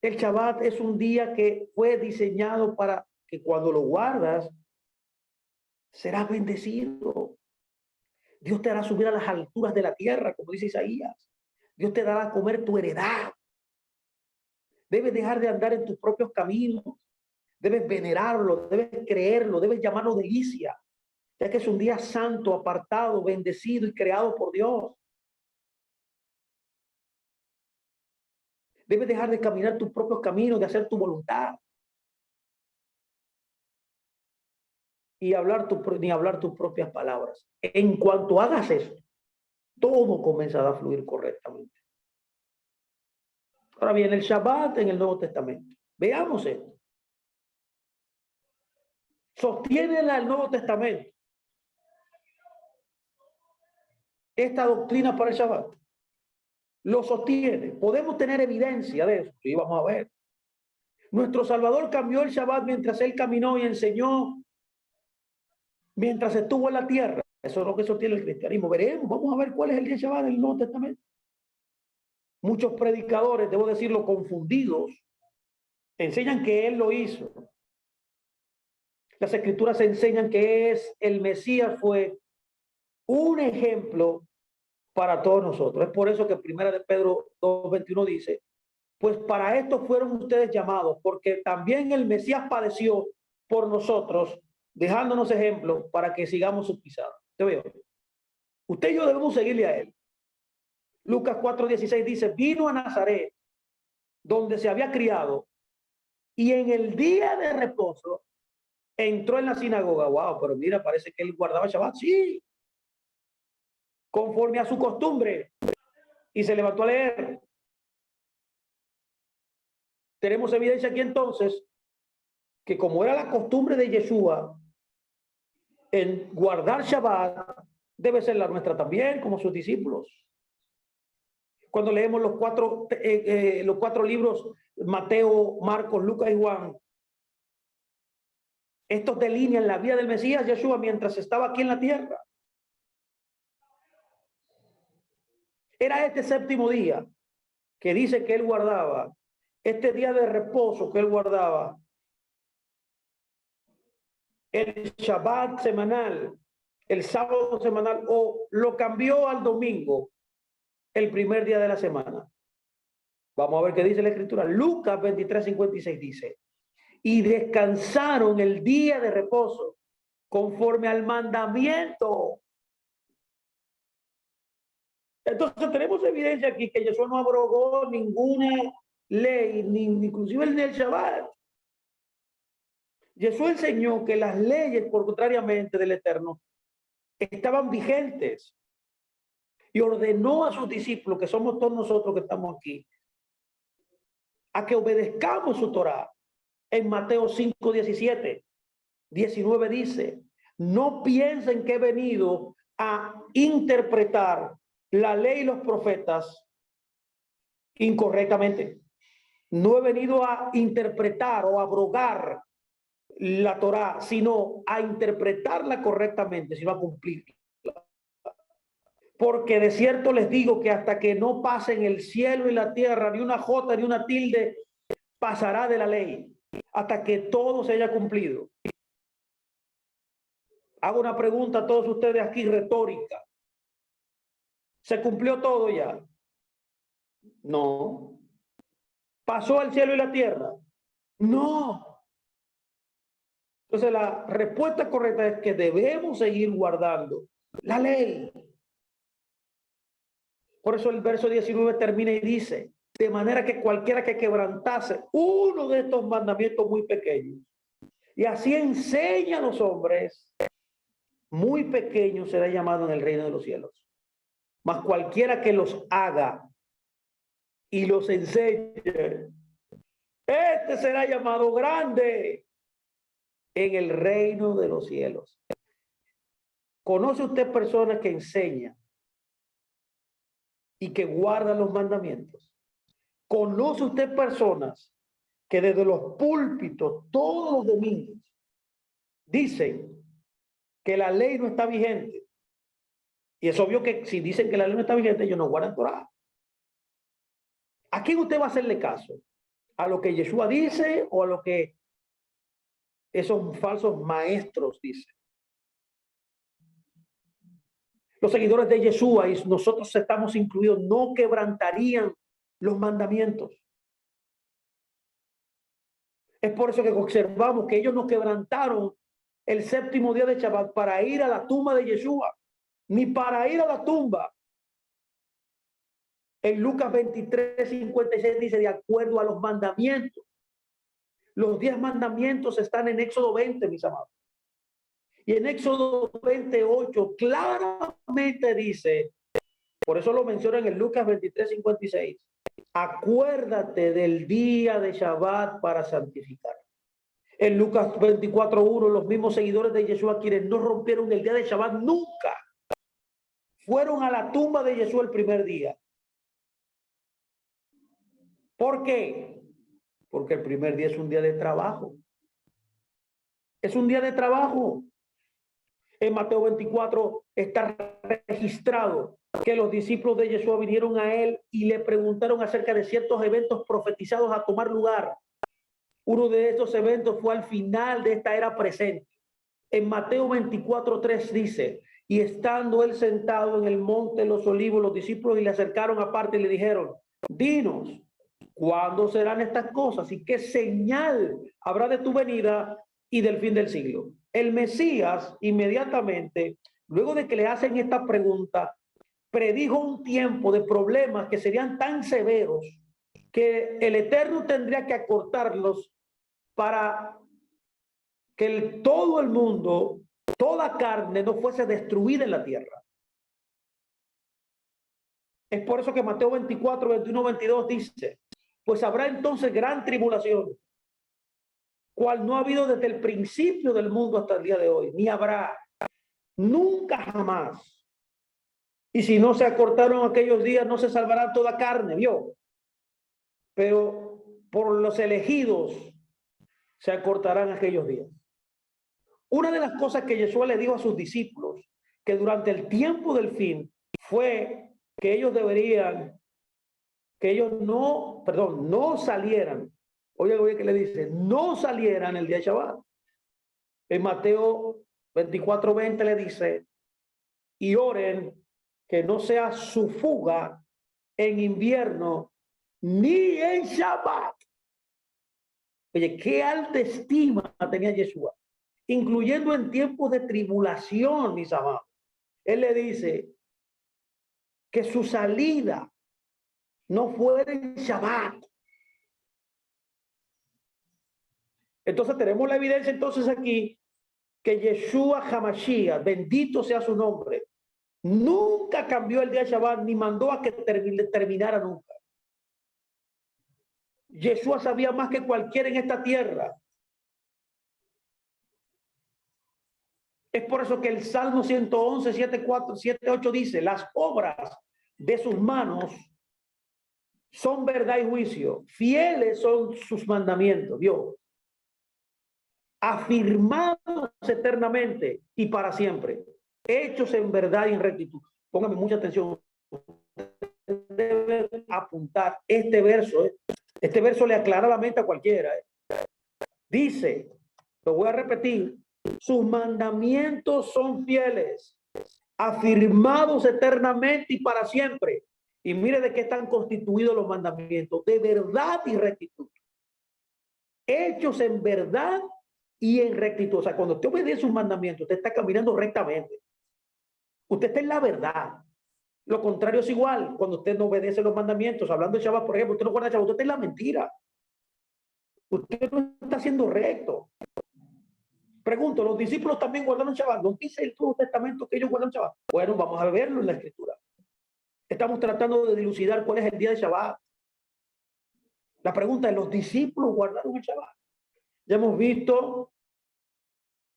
El Shabbat es un día que fue diseñado para que cuando lo guardas, serás bendecido. Dios te hará subir a las alturas de la tierra, como dice Isaías. Dios te dará a comer tu heredad. Debes dejar de andar en tus propios caminos. Debes venerarlo, debes creerlo, debes llamarlo delicia, ya que es un día santo, apartado, bendecido y creado por Dios. Debes dejar de caminar tus propios caminos, de hacer tu voluntad. Y ni hablar tus propias palabras. En cuanto hagas eso, todo comenzará a fluir correctamente. Ahora bien, el Shabbat en el Nuevo Testamento. Veamos esto. Sostiene el Nuevo Testamento esta doctrina para el Shabbat. Lo sostiene. Podemos tener evidencia de eso. Sí, vamos a ver. Nuestro Salvador cambió el Shabbat mientras él caminó y enseñó mientras estuvo en la tierra. Eso es lo que sostiene el cristianismo. Veremos, vamos a ver cuál es el día Shabbat del Nuevo Testamento. Muchos predicadores, debo decirlo, confundidos, enseñan que él lo hizo. Las escrituras enseñan que el Mesías fue un ejemplo para todos nosotros. Es por eso que Primera de Pedro 2:21 dice, pues para esto fueron ustedes llamados, porque también el Mesías padeció por nosotros, dejándonos ejemplo para que sigamos sus pisadas. Te veo. Usted y yo debemos seguirle a él. Lucas 4:16 dice, vino a Nazaret, donde se había criado, y en el día de reposo entró en la sinagoga. Wow, pero mira, parece que él guardaba Shabbat. Sí, conforme a su costumbre, y se levantó a leer. Tenemos evidencia aquí entonces que como era la costumbre de Yeshua en guardar Shabbat, debe ser la nuestra también, como sus discípulos. Cuando leemos los cuatro libros, Mateo, Marcos, Lucas y Juan, Estos delinean la vida del Mesías Yeshua mientras estaba aquí en la tierra. Era este séptimo día que dice que él guardaba, este día de reposo que él guardaba, el Shabbat semanal, el sábado semanal, o lo cambió al domingo, el primer día de la semana. Vamos a ver qué dice la Escritura. Lucas 23:56 dice, y descansaron el día de reposo conforme al mandamiento. Entonces tenemos evidencia aquí que Jesús no abrogó ninguna ley, ni inclusive el del Shabbat. Jesús enseñó que las leyes, por contrariamente del Eterno, estaban vigentes y ordenó a sus discípulos, que somos todos nosotros que estamos aquí, a que obedezcamos su Torá. En Mateo 5:17, 19 dice, no piensen que he venido a interpretar la ley y los profetas incorrectamente. No he venido a interpretar o abrogar la Torá, sino a interpretarla correctamente, sino a cumplirla. Porque de cierto les digo que hasta que no pasen el cielo y la tierra, ni una jota ni una tilde pasará de la ley, hasta que todo se haya cumplido. Hago una pregunta a todos ustedes aquí retórica. ¿Se cumplió todo ya? No. ¿Pasó el cielo y la tierra? No. Entonces la respuesta correcta es que debemos seguir guardando la ley. Por eso el verso 19 termina y dice, de manera que cualquiera que quebrantase uno de estos mandamientos muy pequeños, y así enseña a los hombres, muy pequeño será llamado en el reino de los cielos. Mas cualquiera que los haga y los enseñe, este será llamado grande en el reino de los cielos. ¿Conoce usted personas que enseñan y que guardan los mandamientos? ¿Conoce usted personas que desde los púlpitos todos los domingos dicen que la ley no está vigente? Y es obvio que si dicen que la ley no está vigente, ellos no guardan Torá. ¿A quién usted va a hacerle caso? ¿A lo que Yeshua dice o a lo que esos falsos maestros dicen? Los seguidores de Yeshua, y nosotros estamos incluidos, no quebrantarían los mandamientos. Es por eso que observamos que ellos no quebrantaron el séptimo día de Shabbat para ir a la tumba de Yeshua, ni para ir a la tumba. En Lucas 23:56 dice, de acuerdo a los mandamientos. Los 10 mandamientos están en Éxodo 20, mis amados. Y en Éxodo 28 claramente dice, por eso lo menciona en el Lucas 23:56, acuérdate del día de Shabbat para santificar. En Lucas 24:1, los mismos seguidores de Yeshua, quienes no rompieron el día de Shabbat nunca, fueron a la tumba de Yeshua el primer día. ¿Por qué? Porque el primer día es un día de trabajo. Es un día de trabajo. En Mateo 24 está registrado que los discípulos de Yeshua vinieron a él y le preguntaron acerca de ciertos eventos profetizados a tomar lugar. Uno de estos eventos fue al final de esta era presente. En Mateo 24:3 dice, y estando él sentado en el monte de los olivos, los discípulos le acercaron aparte y le dijeron, dinos, ¿cuándo serán estas cosas? ¿Y qué señal habrá de tu venida y del fin del siglo? El Mesías inmediatamente, luego de que le hacen esta pregunta, predijo un tiempo de problemas que serían tan severos que el Eterno tendría que acortarlos para que todo el mundo, toda carne no fuese destruida en la tierra. Es por eso que Mateo 24, 21, 22 dice, pues habrá entonces gran tribulación, cual no ha habido desde el principio del mundo hasta el día de hoy, ni habrá, nunca jamás. Y si no se acortaron aquellos días, no se salvará toda carne, ¿vio? Pero por los elegidos se acortarán aquellos días. Una de las cosas que Yeshua le dijo a sus discípulos, que durante el tiempo del fin, fue que ellos deberían, que ellos no salieran. Oye, que le dice, no salieran el día de Shabbat. En Mateo 24:20 le dice, y oren que no sea su fuga en invierno ni en Shabbat. Oye, qué alta estima tenía Yeshua, incluyendo en tiempos de tribulación, mis amados. Él le dice que su salida no fuera en Shabbat. Entonces tenemos la evidencia entonces aquí que Yeshua Hamashiach, bendito sea su nombre, nunca cambió el día de Shabbat ni mandó a que terminara nunca. Yeshua sabía más que cualquiera en esta tierra. Es por eso que el Salmo 111, 7:4, 7:8 dice, las obras de sus manos son verdad y juicio, fieles son sus mandamientos, Dios, afirmados eternamente y para siempre, hechos en verdad y en rectitud. Póngame mucha atención. Debe apuntar este verso. Este verso le aclara la mente a cualquiera. Dice, lo voy a repetir, sus mandamientos son fieles, afirmados eternamente y para siempre. Y mire de qué están constituidos los mandamientos, de verdad y rectitud. Hechos en verdad y en rectitud. O sea, cuando usted obedece sus mandamientos, usted está caminando rectamente. Usted está en la verdad. Lo contrario es igual. Cuando usted no obedece los mandamientos, hablando de Shabbat, por ejemplo, usted no guarda Shabbat, usted está en la mentira. Usted no está siendo recto. Pregunto, ¿los discípulos también guardaron Shabbat? ¿No dice el Nuevo Testamento que ellos guardan Shabbat? Bueno, vamos a verlo en la Escritura. Estamos tratando de dilucidar cuál es el día de Shabbat. La pregunta es, ¿los discípulos guardaron el Shabbat? Ya hemos visto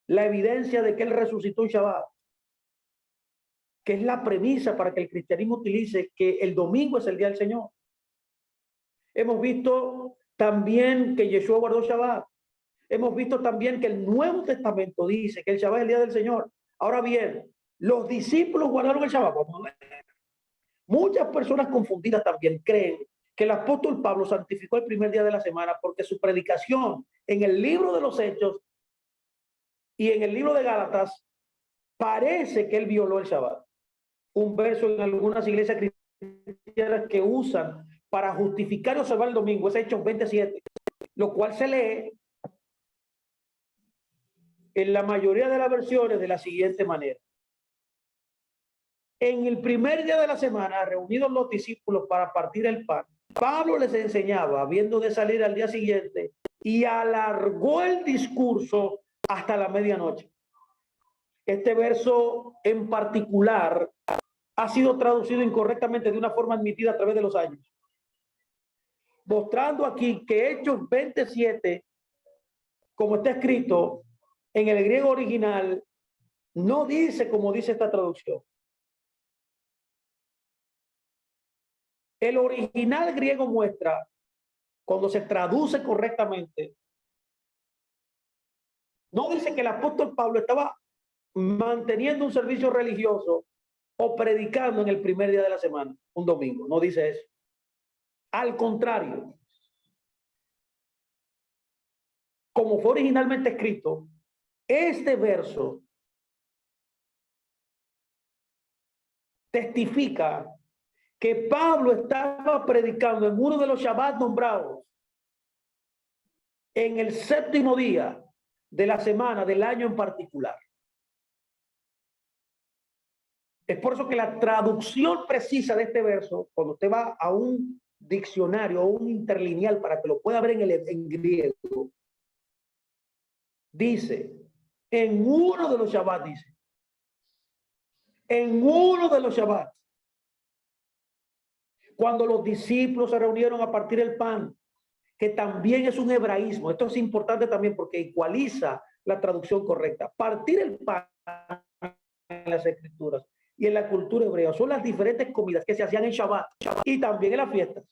la evidencia de que él resucitó en Shabbat, que es la premisa para que el cristianismo utilice que el domingo es el día del Señor. Hemos visto también que Yeshua guardó Shabbat. Hemos visto también que el Nuevo Testamento dice que el Shabbat es el día del Señor. Ahora bien, los discípulos guardaron el Shabbat. Vamos a ver. Muchas personas confundidas también creen que el apóstol Pablo santificó el primer día de la semana porque su predicación en el libro de los Hechos y en el libro de Gálatas parece que él violó el Shabbat. Un verso en algunas iglesias cristianas que usan para justificar y observar el domingo es Hechos 27, lo cual se lee en la mayoría de las versiones de la siguiente manera. En el primer día de la semana, reunidos los discípulos para partir el pan, Pablo les enseñaba, habiendo de salir al día siguiente, y alargó el discurso hasta la medianoche. Este verso en particular ha sido traducido incorrectamente de una forma admitida a través de los años, mostrando aquí que Hechos 27, como está escrito en el griego original, no dice como dice esta traducción. El original griego muestra, cuando se traduce correctamente, no dice que el apóstol Pablo estaba manteniendo un servicio religioso o predicando en el primer día de la semana, un domingo. No dice eso. Al contrario, como fue originalmente escrito, este verso testifica que Pablo estaba predicando en uno de los Shabbat nombrados en el séptimo día de la semana del año en particular. Es por eso que la traducción precisa de este verso, cuando usted va a un diccionario o un interlineal para que lo pueda ver en griego, dice, en uno de los Shabbat, dice, en uno de los Shabbat, cuando los discípulos se reunieron a partir del pan, que también es un hebraísmo. Esto es importante también porque ecualiza la traducción correcta. Partir el pan en las escrituras y en la cultura hebrea son las diferentes comidas que se hacían en Shabbat y también en las fiestas.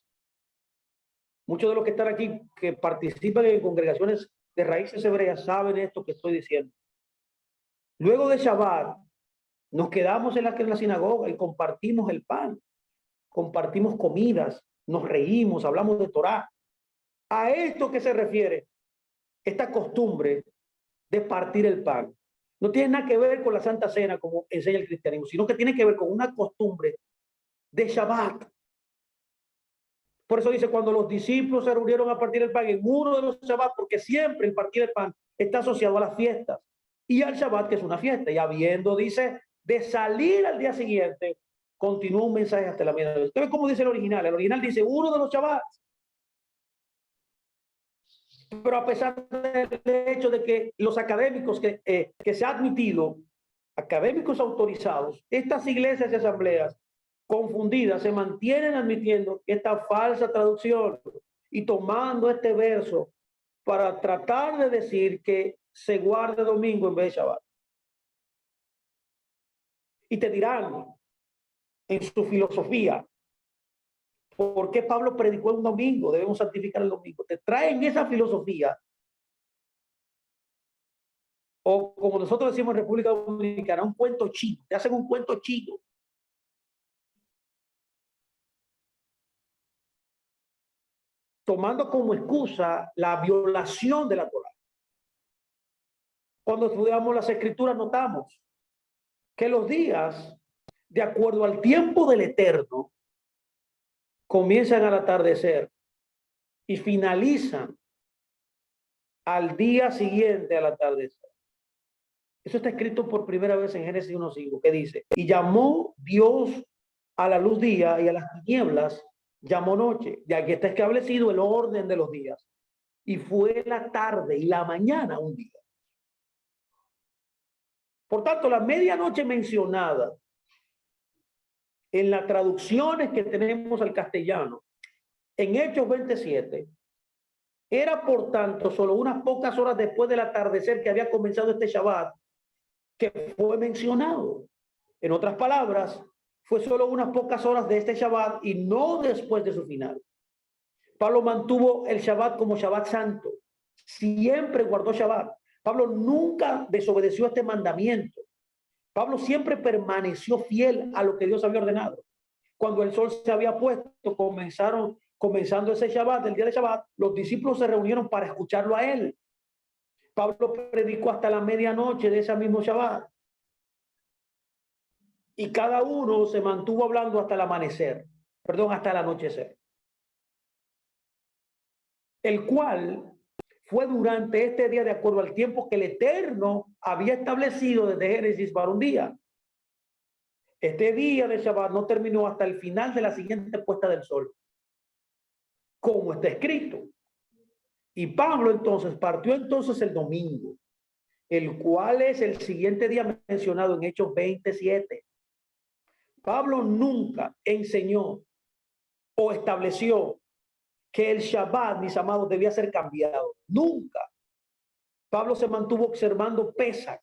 Muchos de los que están aquí, que participan en congregaciones de raíces hebreas, saben esto que estoy diciendo. Luego de Shabbat, nos quedamos en la sinagoga y compartimos el pan, compartimos comidas, nos reímos, hablamos de Torá. A esto que se refiere esta costumbre de partir el pan. No tiene nada que ver con la Santa Cena, como enseña el cristianismo, sino que tiene que ver con una costumbre de Shabbat. Por eso dice, cuando los discípulos se reunieron a partir el pan en uno de los Shabbat, porque siempre el partir el pan está asociado a las fiestas y al Shabbat, que es una fiesta. Y habiendo, dice, de salir al día siguiente, continúa un mensaje hasta la medianoche. ¿Usted ve cómo dice el original? El original dice uno de los Shabbats. Pero a pesar del hecho de que los académicos que se ha admitido, académicos autorizados, estas iglesias y asambleas confundidas se mantienen admitiendo esta falsa traducción y tomando este verso para tratar de decir que se guarde domingo en vez de Shabbat. Y te dirán en su filosofía, ¿por qué Pablo predicó el domingo? Debemos santificar el domingo. Te traen esa filosofía, o como nosotros decimos en República Dominicana, un cuento chino. Te hacen un cuento chino. Tomando como excusa la violación de la Torá. Cuando estudiamos las escrituras notamos que los días, de acuerdo al tiempo del Eterno, comienzan al atardecer y finalizan al día siguiente al atardecer. Eso está escrito por primera vez en Génesis 1:5, que dice, y llamó Dios a la luz día y a las tinieblas llamó noche. Y aquí está establecido el orden de los días. Y fue la tarde y la mañana un día. Por tanto, la medianoche mencionada en las traducciones que tenemos al castellano, en Hechos 27, era por tanto solo unas pocas horas después del atardecer que había comenzado este Shabbat, que fue mencionado. En otras palabras, fue solo unas pocas horas de este Shabbat y no después de su final. Pablo mantuvo el Shabbat como Shabbat santo. Siempre guardó Shabbat. Pablo nunca desobedeció este mandamiento. Pablo siempre permaneció fiel a lo que Dios había ordenado. Cuando el sol se había puesto, comenzando ese Shabbat, el día de Shabbat, los discípulos se reunieron para escucharlo a él. Pablo predicó hasta la medianoche de ese mismo Shabbat. Y cada uno se mantuvo hablando hasta el amanecer, hasta el anochecer. El cual fue durante este día de acuerdo al tiempo que el Eterno había establecido desde Génesis para un día. Este día de Shabbat no terminó hasta el final de la siguiente puesta del sol, como está escrito. Y Pablo entonces partió el domingo, el cual es el siguiente día mencionado en Hechos 27. Pablo nunca enseñó o estableció que el Shabbat, mis amados, debía ser cambiado. Nunca. Pablo se mantuvo observando Pesach,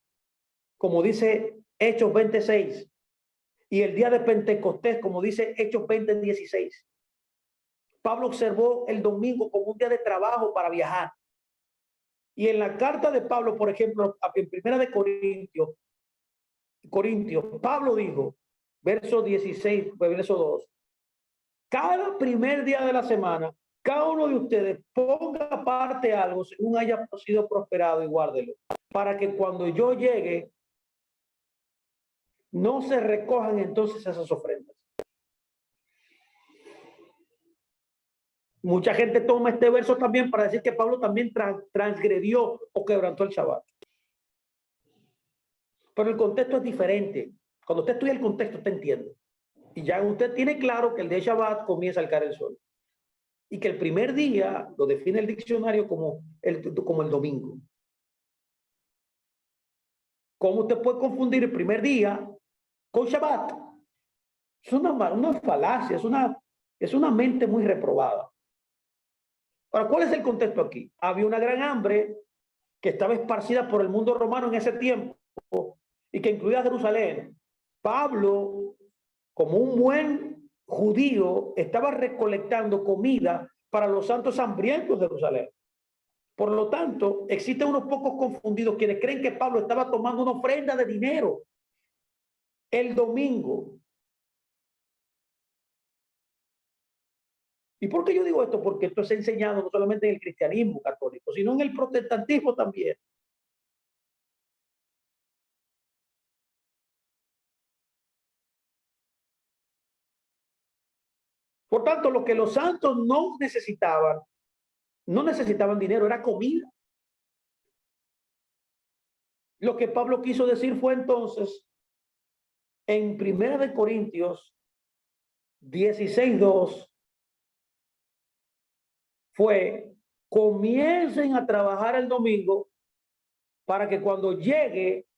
como dice Hechos 26, y el día de Pentecostés, como dice Hechos 20:16. Pablo observó el domingo como un día de trabajo para viajar. Y en la carta de Pablo, por ejemplo, en Primera de Corintios, Pablo dijo, verso 16, verso 2, cada primer día de la semana, cada uno de ustedes ponga aparte algo según haya sido prosperado y guárdelo, para que cuando yo llegue, no se recojan entonces esas ofrendas. Mucha gente toma este verso también para decir que Pablo también transgredió o quebrantó el Shabbat. Pero el contexto es diferente. Cuando usted estudia el contexto, usted entiende. Y ya usted tiene claro que el día de Shabbat comienza al caer el sol. Y que el primer día lo define el diccionario como el domingo. ¿Cómo usted puede confundir el primer día con Shabbat? Es una falacia, es una mente muy reprobada. Ahora, ¿cuál es el contexto aquí? Había una gran hambre que estaba esparcida por el mundo romano en ese tiempo y que incluía Jerusalén. Pablo, como un buen judío, estaba recolectando comida para los santos hambrientos de Jerusalén. Por lo tanto, existen unos pocos confundidos quienes creen que Pablo estaba tomando una ofrenda de dinero el domingo. ¿Y por qué yo digo esto? Porque esto es enseñado no solamente en el cristianismo católico, sino en el protestantismo también. Por tanto, lo que los santos no necesitaban dinero, era comida. Lo que Pablo quiso decir fue entonces en 1 Corintios 16:2 fue: comiencen a trabajar el domingo para que cuando llegue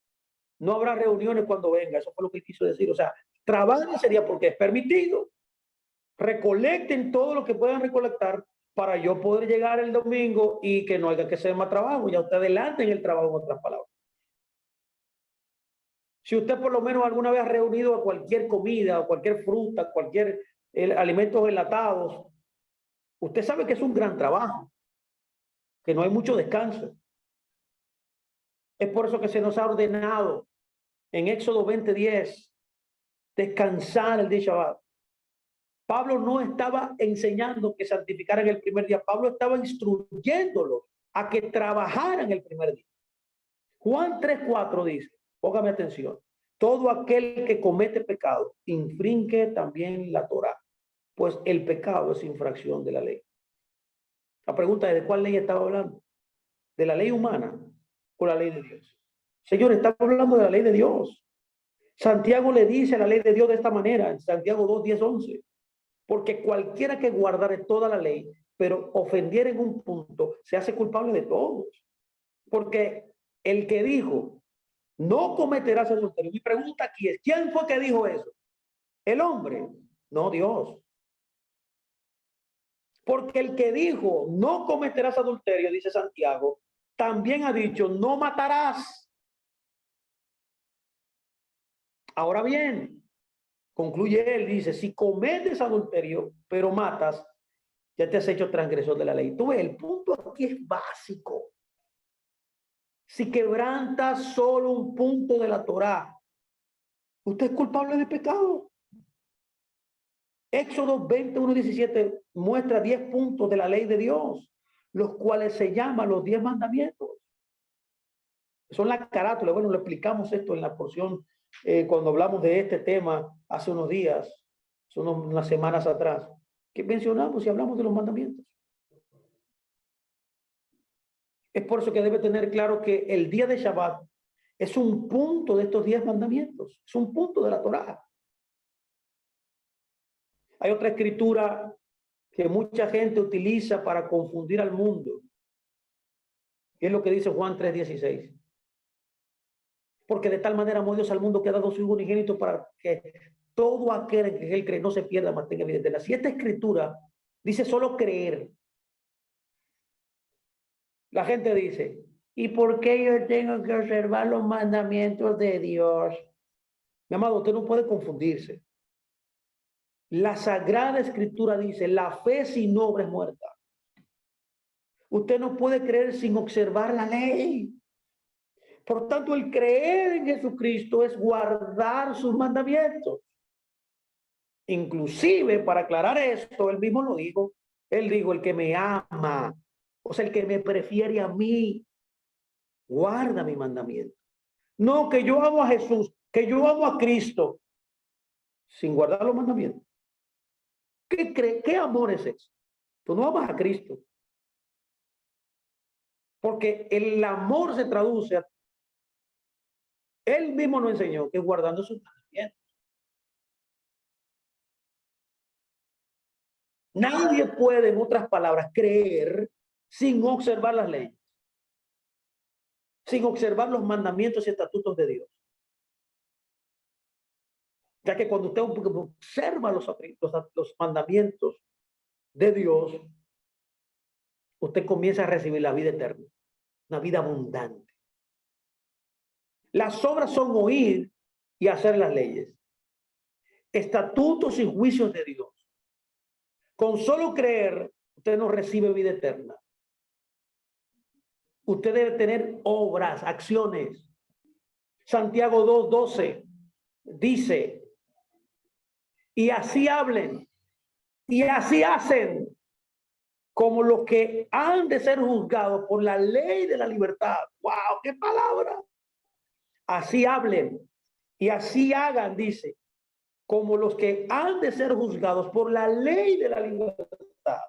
no habrá reuniones cuando venga. Eso fue lo que quiso decir. O sea, trabajen sería porque es permitido. Recolecten todo lo que puedan recolectar para yo poder llegar el domingo y que no haya que hacer más trabajo. Ya usted adelanten el trabajo, en otras palabras. Si usted por lo menos alguna vez ha reunido a cualquier comida o cualquier fruta, cualquier alimentos enlatados, usted sabe que es un gran trabajo, que no hay mucho descanso. Es por eso que se nos ha ordenado en Éxodo 20:10 descansar el día Shabbat. Pablo no estaba enseñando que santificaran el primer día. Pablo estaba instruyéndolos a que trabajaran el primer día. Juan 3:4 dice, póngame atención, todo aquel que comete pecado infringe también la Torá, pues el pecado es infracción de la ley. La pregunta es: ¿de cuál ley estaba hablando? ¿De la ley humana o la ley de Dios? Señor, estamos hablando de la ley de Dios. Santiago le dice a la ley de Dios de esta manera, en Santiago 2:10-11, porque cualquiera que guardare toda la ley, pero ofendiera en un punto, se hace culpable de todos. Porque el que dijo, no cometerás adulterio. Mi pregunta aquí es, ¿quién fue que dijo eso? ¿El hombre? No, Dios. Porque el que dijo, no cometerás adulterio, dice Santiago, también ha dicho, no matarás. Ahora bien, concluye él, dice, si cometes adulterio, pero matas, ya te has hecho transgresor de la ley. Tú ves, el punto aquí es básico. Si quebrantas solo un punto de la Torá, usted es culpable de pecado. Éxodo 21:17 muestra 10 puntos de la ley de Dios, los cuales se llaman los 10 mandamientos. Son la carátula. Bueno, lo explicamos esto en la porción cuando hablamos de este tema hace unos días, son unas semanas atrás, que mencionamos y hablamos de los mandamientos. Es por eso que debe tener claro que el día de Shabbat es un punto de estos 10 mandamientos, es un punto de la Torá. Hay otra escritura que mucha gente utiliza para confundir al mundo, que es lo que dice Juan 3:16. Porque de tal manera amó Dios al mundo que ha dado su hijo unigénito para que todo aquel en que él cree no se pierda, mas tenga vida eterna. Si esta escritura dice solo creer, la gente dice, ¿y por qué yo tengo que observar los mandamientos de Dios? Mi amado, usted no puede confundirse. La Sagrada Escritura dice, la fe sin obra es muerta. Usted no puede creer sin observar la ley. Por tanto, el creer en Jesucristo es guardar sus mandamientos. Inclusive, para aclarar esto, él mismo lo dijo. Él dijo, el que me ama, o sea, el que me prefiere a mí, guarda mi mandamiento. No que yo amo a Jesús, que yo amo a Cristo, sin guardar los mandamientos. ¿Qué amor es ese? Tú no amas a Cristo. Porque el amor se traduce a... Él mismo nos enseñó que guardando sus mandamientos. Nadie puede, en otras palabras, creer sin observar las leyes, sin observar los mandamientos y estatutos de Dios. Ya que cuando usted observa los mandamientos de Dios, usted comienza a recibir la vida eterna, una vida abundante. Las obras son oír y hacer las leyes, estatutos y juicios de Dios. Con solo creer, usted no recibe vida eterna. Usted debe tener obras, acciones. Santiago 2:12 dice, y así hablen, y así hacen, como los que han de ser juzgados por la ley de la libertad. ¡Wow! ¡Qué palabra! Así hablen y así hagan, dice, como los que han de ser juzgados por la ley de la libertad.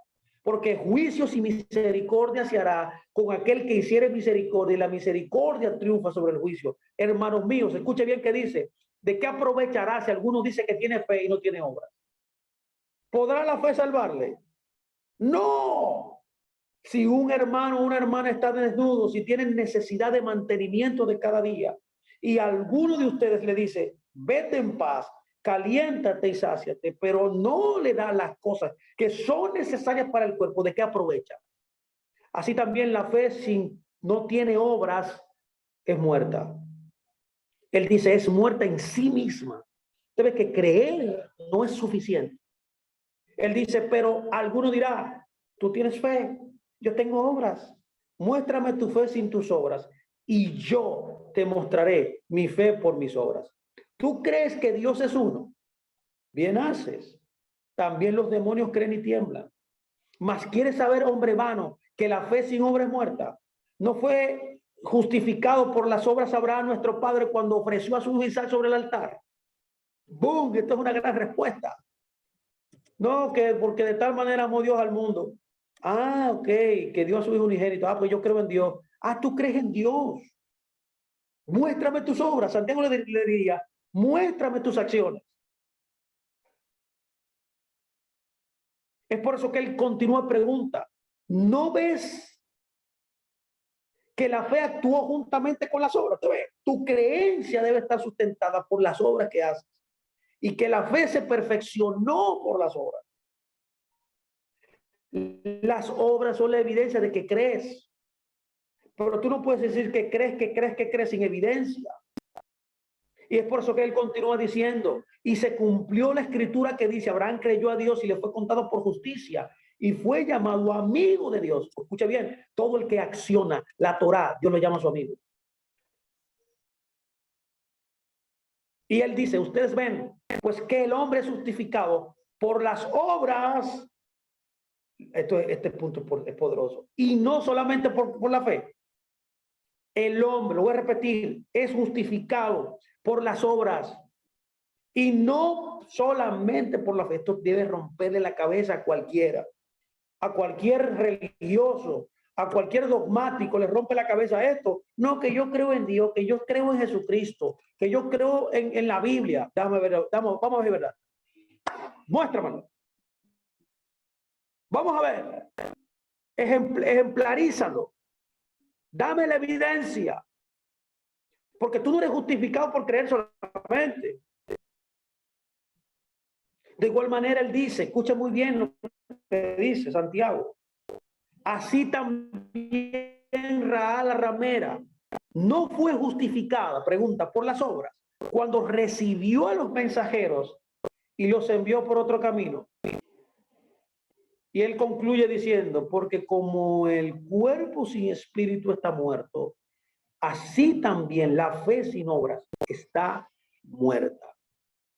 Porque juicios y misericordia se hará con aquel que hiciere misericordia, y la misericordia triunfa sobre el juicio. Hermanos míos, escuche bien que dice, ¿de qué aprovechará si alguno dice que tiene fe y no tiene obra? ¿Podrá la fe salvarle? No. Si un hermano o una hermana está desnudo, si tienen necesidad de mantenimiento de cada día, y alguno de ustedes le dice, vete en paz, caliéntate y sáciate, pero no le da las cosas que son necesarias para el cuerpo, ¿de qué aprovecha? Así también la fe, si no tiene obras, es muerta. Él dice, es muerta en sí misma. Debe que creer no es suficiente. Él dice, pero alguno dirá, tú tienes fe, yo tengo obras. Muéstrame tu fe sin tus obras y yo te mostraré mi fe por mis obras. ¿Tú crees que Dios es uno? Bien haces. También los demonios creen y tiemblan. Mas ¿quieres saber, hombre vano, que la fe sin obra es muerta? ¿No fue justificado por las obras Abraham, nuestro padre, cuando ofreció a su hijo Isaac sobre el altar? ¡Bum! Esto es una gran respuesta. No, que porque de tal manera amó Dios al mundo. Ah, ok, que dio a su hijo unigénito. Ah, pues yo creo en Dios. Ah, tú crees en Dios. Muéstrame tus obras. Santiago le diría, muéstrame tus acciones. Es por eso que él continúa pregunta. ¿No ves que la fe actuó juntamente con las obras? ¿Te ves? Tu creencia debe estar sustentada por las obras que haces. Y que la fe se perfeccionó por las obras. Las obras son la evidencia de que crees. Pero tú no puedes decir que crees sin evidencia. Y es por eso que él continúa diciendo, y se cumplió la escritura que dice, Abraham creyó a Dios y le fue contado por justicia y fue llamado amigo de Dios. Escucha bien, todo el que acciona la Torá, Dios lo llama su amigo. Y él dice, ustedes ven, pues que el hombre es justificado por las obras. Este punto es poderoso. Y no solamente por la fe. El hombre, lo voy a repetir, es justificado por las obras y no solamente por la fe. Esto debe romperle la cabeza a cualquiera, a cualquier religioso, a cualquier dogmático le rompe la cabeza esto. No, que yo creo en Dios, que yo creo en Jesucristo, que yo creo en la Biblia. Déjame ver, vamos a ver, ¿verdad? Muéstramelo. Vamos a ver. Ejemplarízalo. Dame la evidencia. Porque tú no eres justificado por creer solamente. De igual manera, él dice, escucha muy bien lo que dice Santiago. Así también Raal la ramera no fue justificada, pregunta, por las obras, cuando recibió a los mensajeros y los envió por otro camino. Y él concluye diciendo, porque como el cuerpo sin espíritu está muerto, así también la fe sin obras está muerta.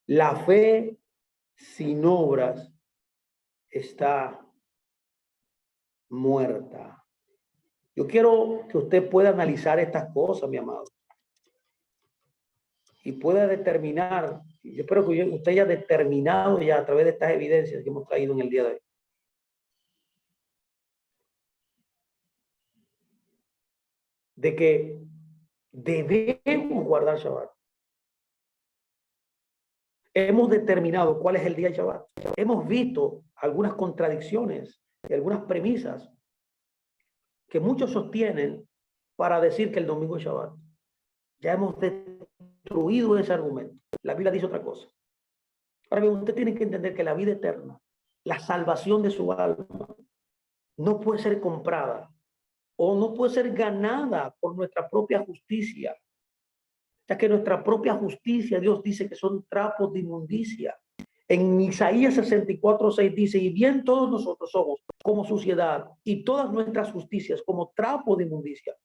La fe sin obras está muerta. Yo quiero que usted pueda analizar estas cosas, mi amado, y pueda determinar. Yo espero que usted haya determinado ya a través de estas evidencias que hemos traído en el día de hoy, de que debemos guardar Shabbat. Hemos determinado cuál es el día de Shabbat. Hemos visto algunas contradicciones y algunas premisas que muchos sostienen para decir que el domingo es Shabbat. Ya hemos destruido ese argumento. La Biblia dice otra cosa. Ahora bien, usted tiene que entender que la vida eterna, la salvación de su alma, no puede ser comprada o no puede ser ganada por nuestra propia justicia. Ya que nuestra propia justicia, Dios dice que son trapos de inmundicia. En Isaías 64:6 dice, y bien todos nosotros somos como suciedad y todas nuestras justicias como trapo de inmundicia.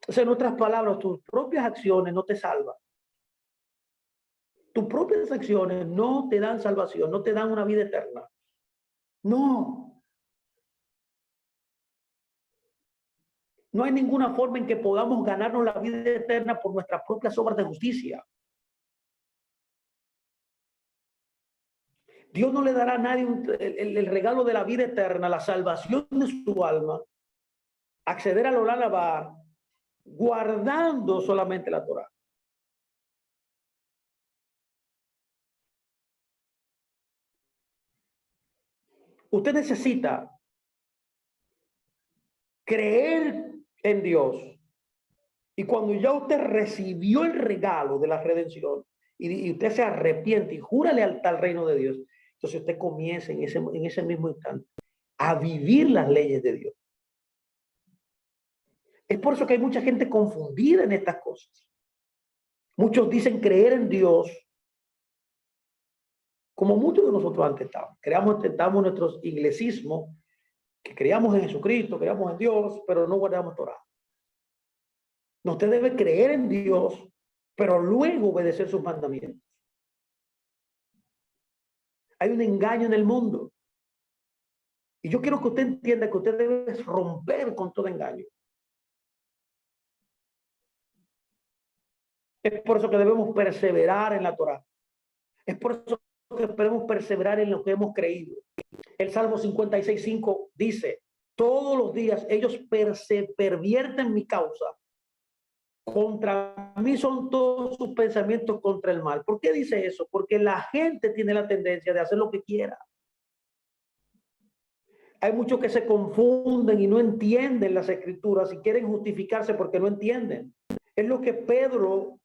O sea, en otras palabras, tus propias acciones no te salvan. Tus propias acciones no te dan salvación, no te dan una vida eterna. No. No hay ninguna forma en que podamos ganarnos la vida eterna por nuestras propias obras de justicia. Dios no le dará a nadie el regalo de la vida eterna, la salvación de su alma, acceder al Olam Abba, guardando solamente la Torá. Usted necesita creer en Dios. Y cuando ya usted recibió el regalo de la redención y usted se arrepiente y jura lealtad al reino de Dios, entonces usted comienza en ese mismo instante a vivir las leyes de Dios. Es por eso que hay mucha gente confundida en estas cosas. Muchos dicen creer en Dios, como muchos de nosotros antes estábamos. Estábamos nuestros iglesismos, que creíamos en Jesucristo, creíamos en Dios, pero no guardamos Torá. No, usted debe creer en Dios, pero luego obedecer sus mandamientos. Hay un engaño en el mundo. Y yo quiero que usted entienda que usted debe romper con todo engaño. Es por eso que debemos perseverar en la Torá. Es por eso que debemos perseverar en lo que hemos creído. El Salmo 56:5 dice, todos los días ellos pervierten mi causa. Contra mí son todos sus pensamientos contra el mal. ¿Por qué dice eso? Porque la gente tiene la tendencia de hacer lo que quiera. Hay muchos que se confunden y no entienden las escrituras y quieren justificarse porque no entienden. Es lo que Pedro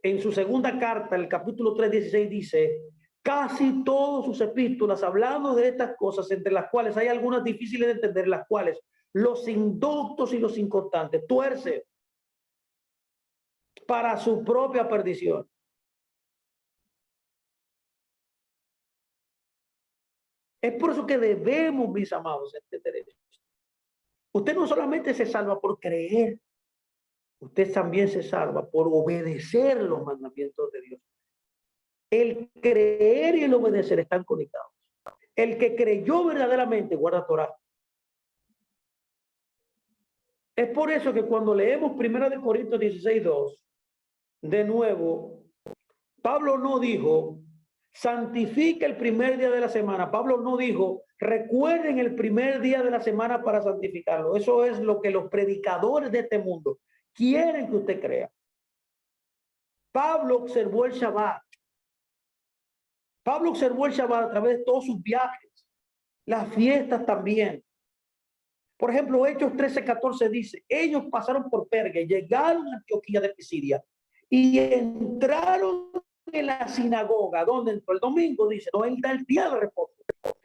en su segunda carta, el capítulo 3:16 dice, casi todas sus epístolas hablando de estas cosas, entre las cuales hay algunas difíciles de entender, las cuales los indoctos y los inconstantes tuercen para su propia perdición. Es por eso que debemos, mis amados, entender esto. Usted no solamente se salva por creer, usted también se salva por obedecer los mandamientos de Dios. El creer y el obedecer están conectados. El que creyó verdaderamente guarda Torá. Es por eso que cuando leemos 1 Corintios 16:2, de nuevo, Pablo no dijo, santifica el primer día de la semana. Pablo no dijo, recuerden el primer día de la semana para santificarlo. Eso es lo que los predicadores de este mundo quieren que usted crea. Pablo observó el Shabbat. Pablo observó el Shabbat a través de todos sus viajes, las fiestas también. Por ejemplo, Hechos 13:14 dice, ellos pasaron por Perge, llegaron a Antioquía de Pisidia y entraron en la sinagoga, donde el domingo dice, no entra el día de reposo.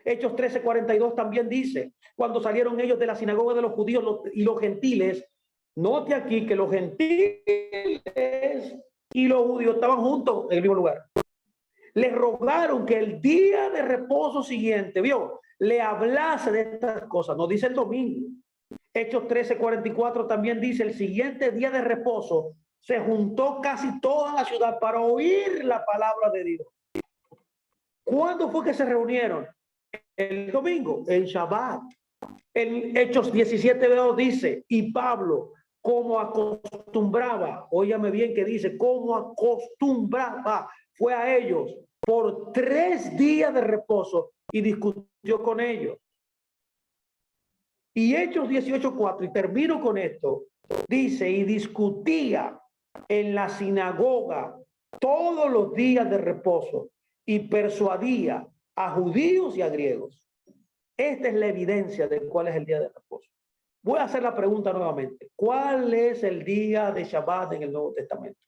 Hechos 13:42 también dice, cuando salieron ellos de la sinagoga de los judíos y los gentiles, note aquí que los gentiles y los judíos estaban juntos en el mismo lugar. Les rogaron que el día de reposo siguiente, vio, le hablase de estas cosas. No dice el domingo. Hechos 13:44 también dice, el siguiente día de reposo se juntó casi toda la ciudad para oír la palabra de Dios. ¿Cuándo fue que se reunieron? El domingo, el Shabbat. En Hechos 17:2 dice, y Pablo, como acostumbraba, óyame bien que dice, como acostumbraba, fue a ellos por 3 días de reposo y discutió con ellos. Y Hechos 18:4, y termino con esto, dice, y discutía en la sinagoga todos los días de reposo y persuadía a judíos y a griegos. Esta es la evidencia de cuál es el día de reposo. Voy a hacer la pregunta nuevamente. ¿Cuál es el día de Shabbat en el Nuevo Testamento?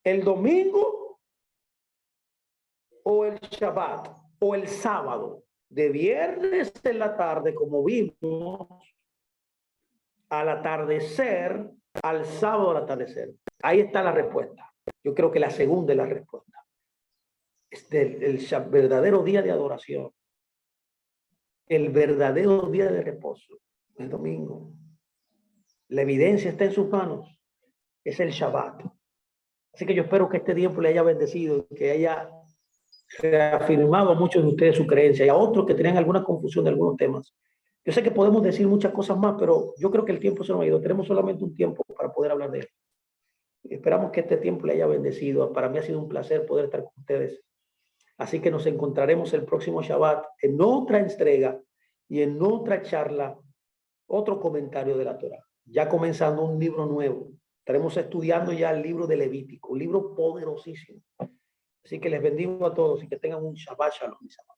¿El domingo o el Shabbat o el sábado? De viernes en la tarde, como vimos, al atardecer, al sábado al atardecer. Ahí está la respuesta. Yo creo que la segunda es la respuesta. Es el verdadero día de adoración. El verdadero día de reposo, el domingo. La evidencia está en sus manos. Es el Shabbat. Así que yo espero que este tiempo le haya bendecido, que haya reafirmado a muchos de ustedes su creencia y a otros que tenían alguna confusión de algunos temas. Yo sé que podemos decir muchas cosas más, pero yo creo que el tiempo se nos ha ido. Tenemos solamente un tiempo para poder hablar de él. Esperamos que este tiempo le haya bendecido. Para mí ha sido un placer poder estar con ustedes. Así que nos encontraremos el próximo Shabbat en otra entrega y en otra charla, otro comentario de la Torah. Ya comenzando un libro nuevo. Estaremos estudiando ya el libro de Levítico, un libro poderosísimo. Así que les bendigo a todos y que tengan un Shabbat Shalom, mis amados.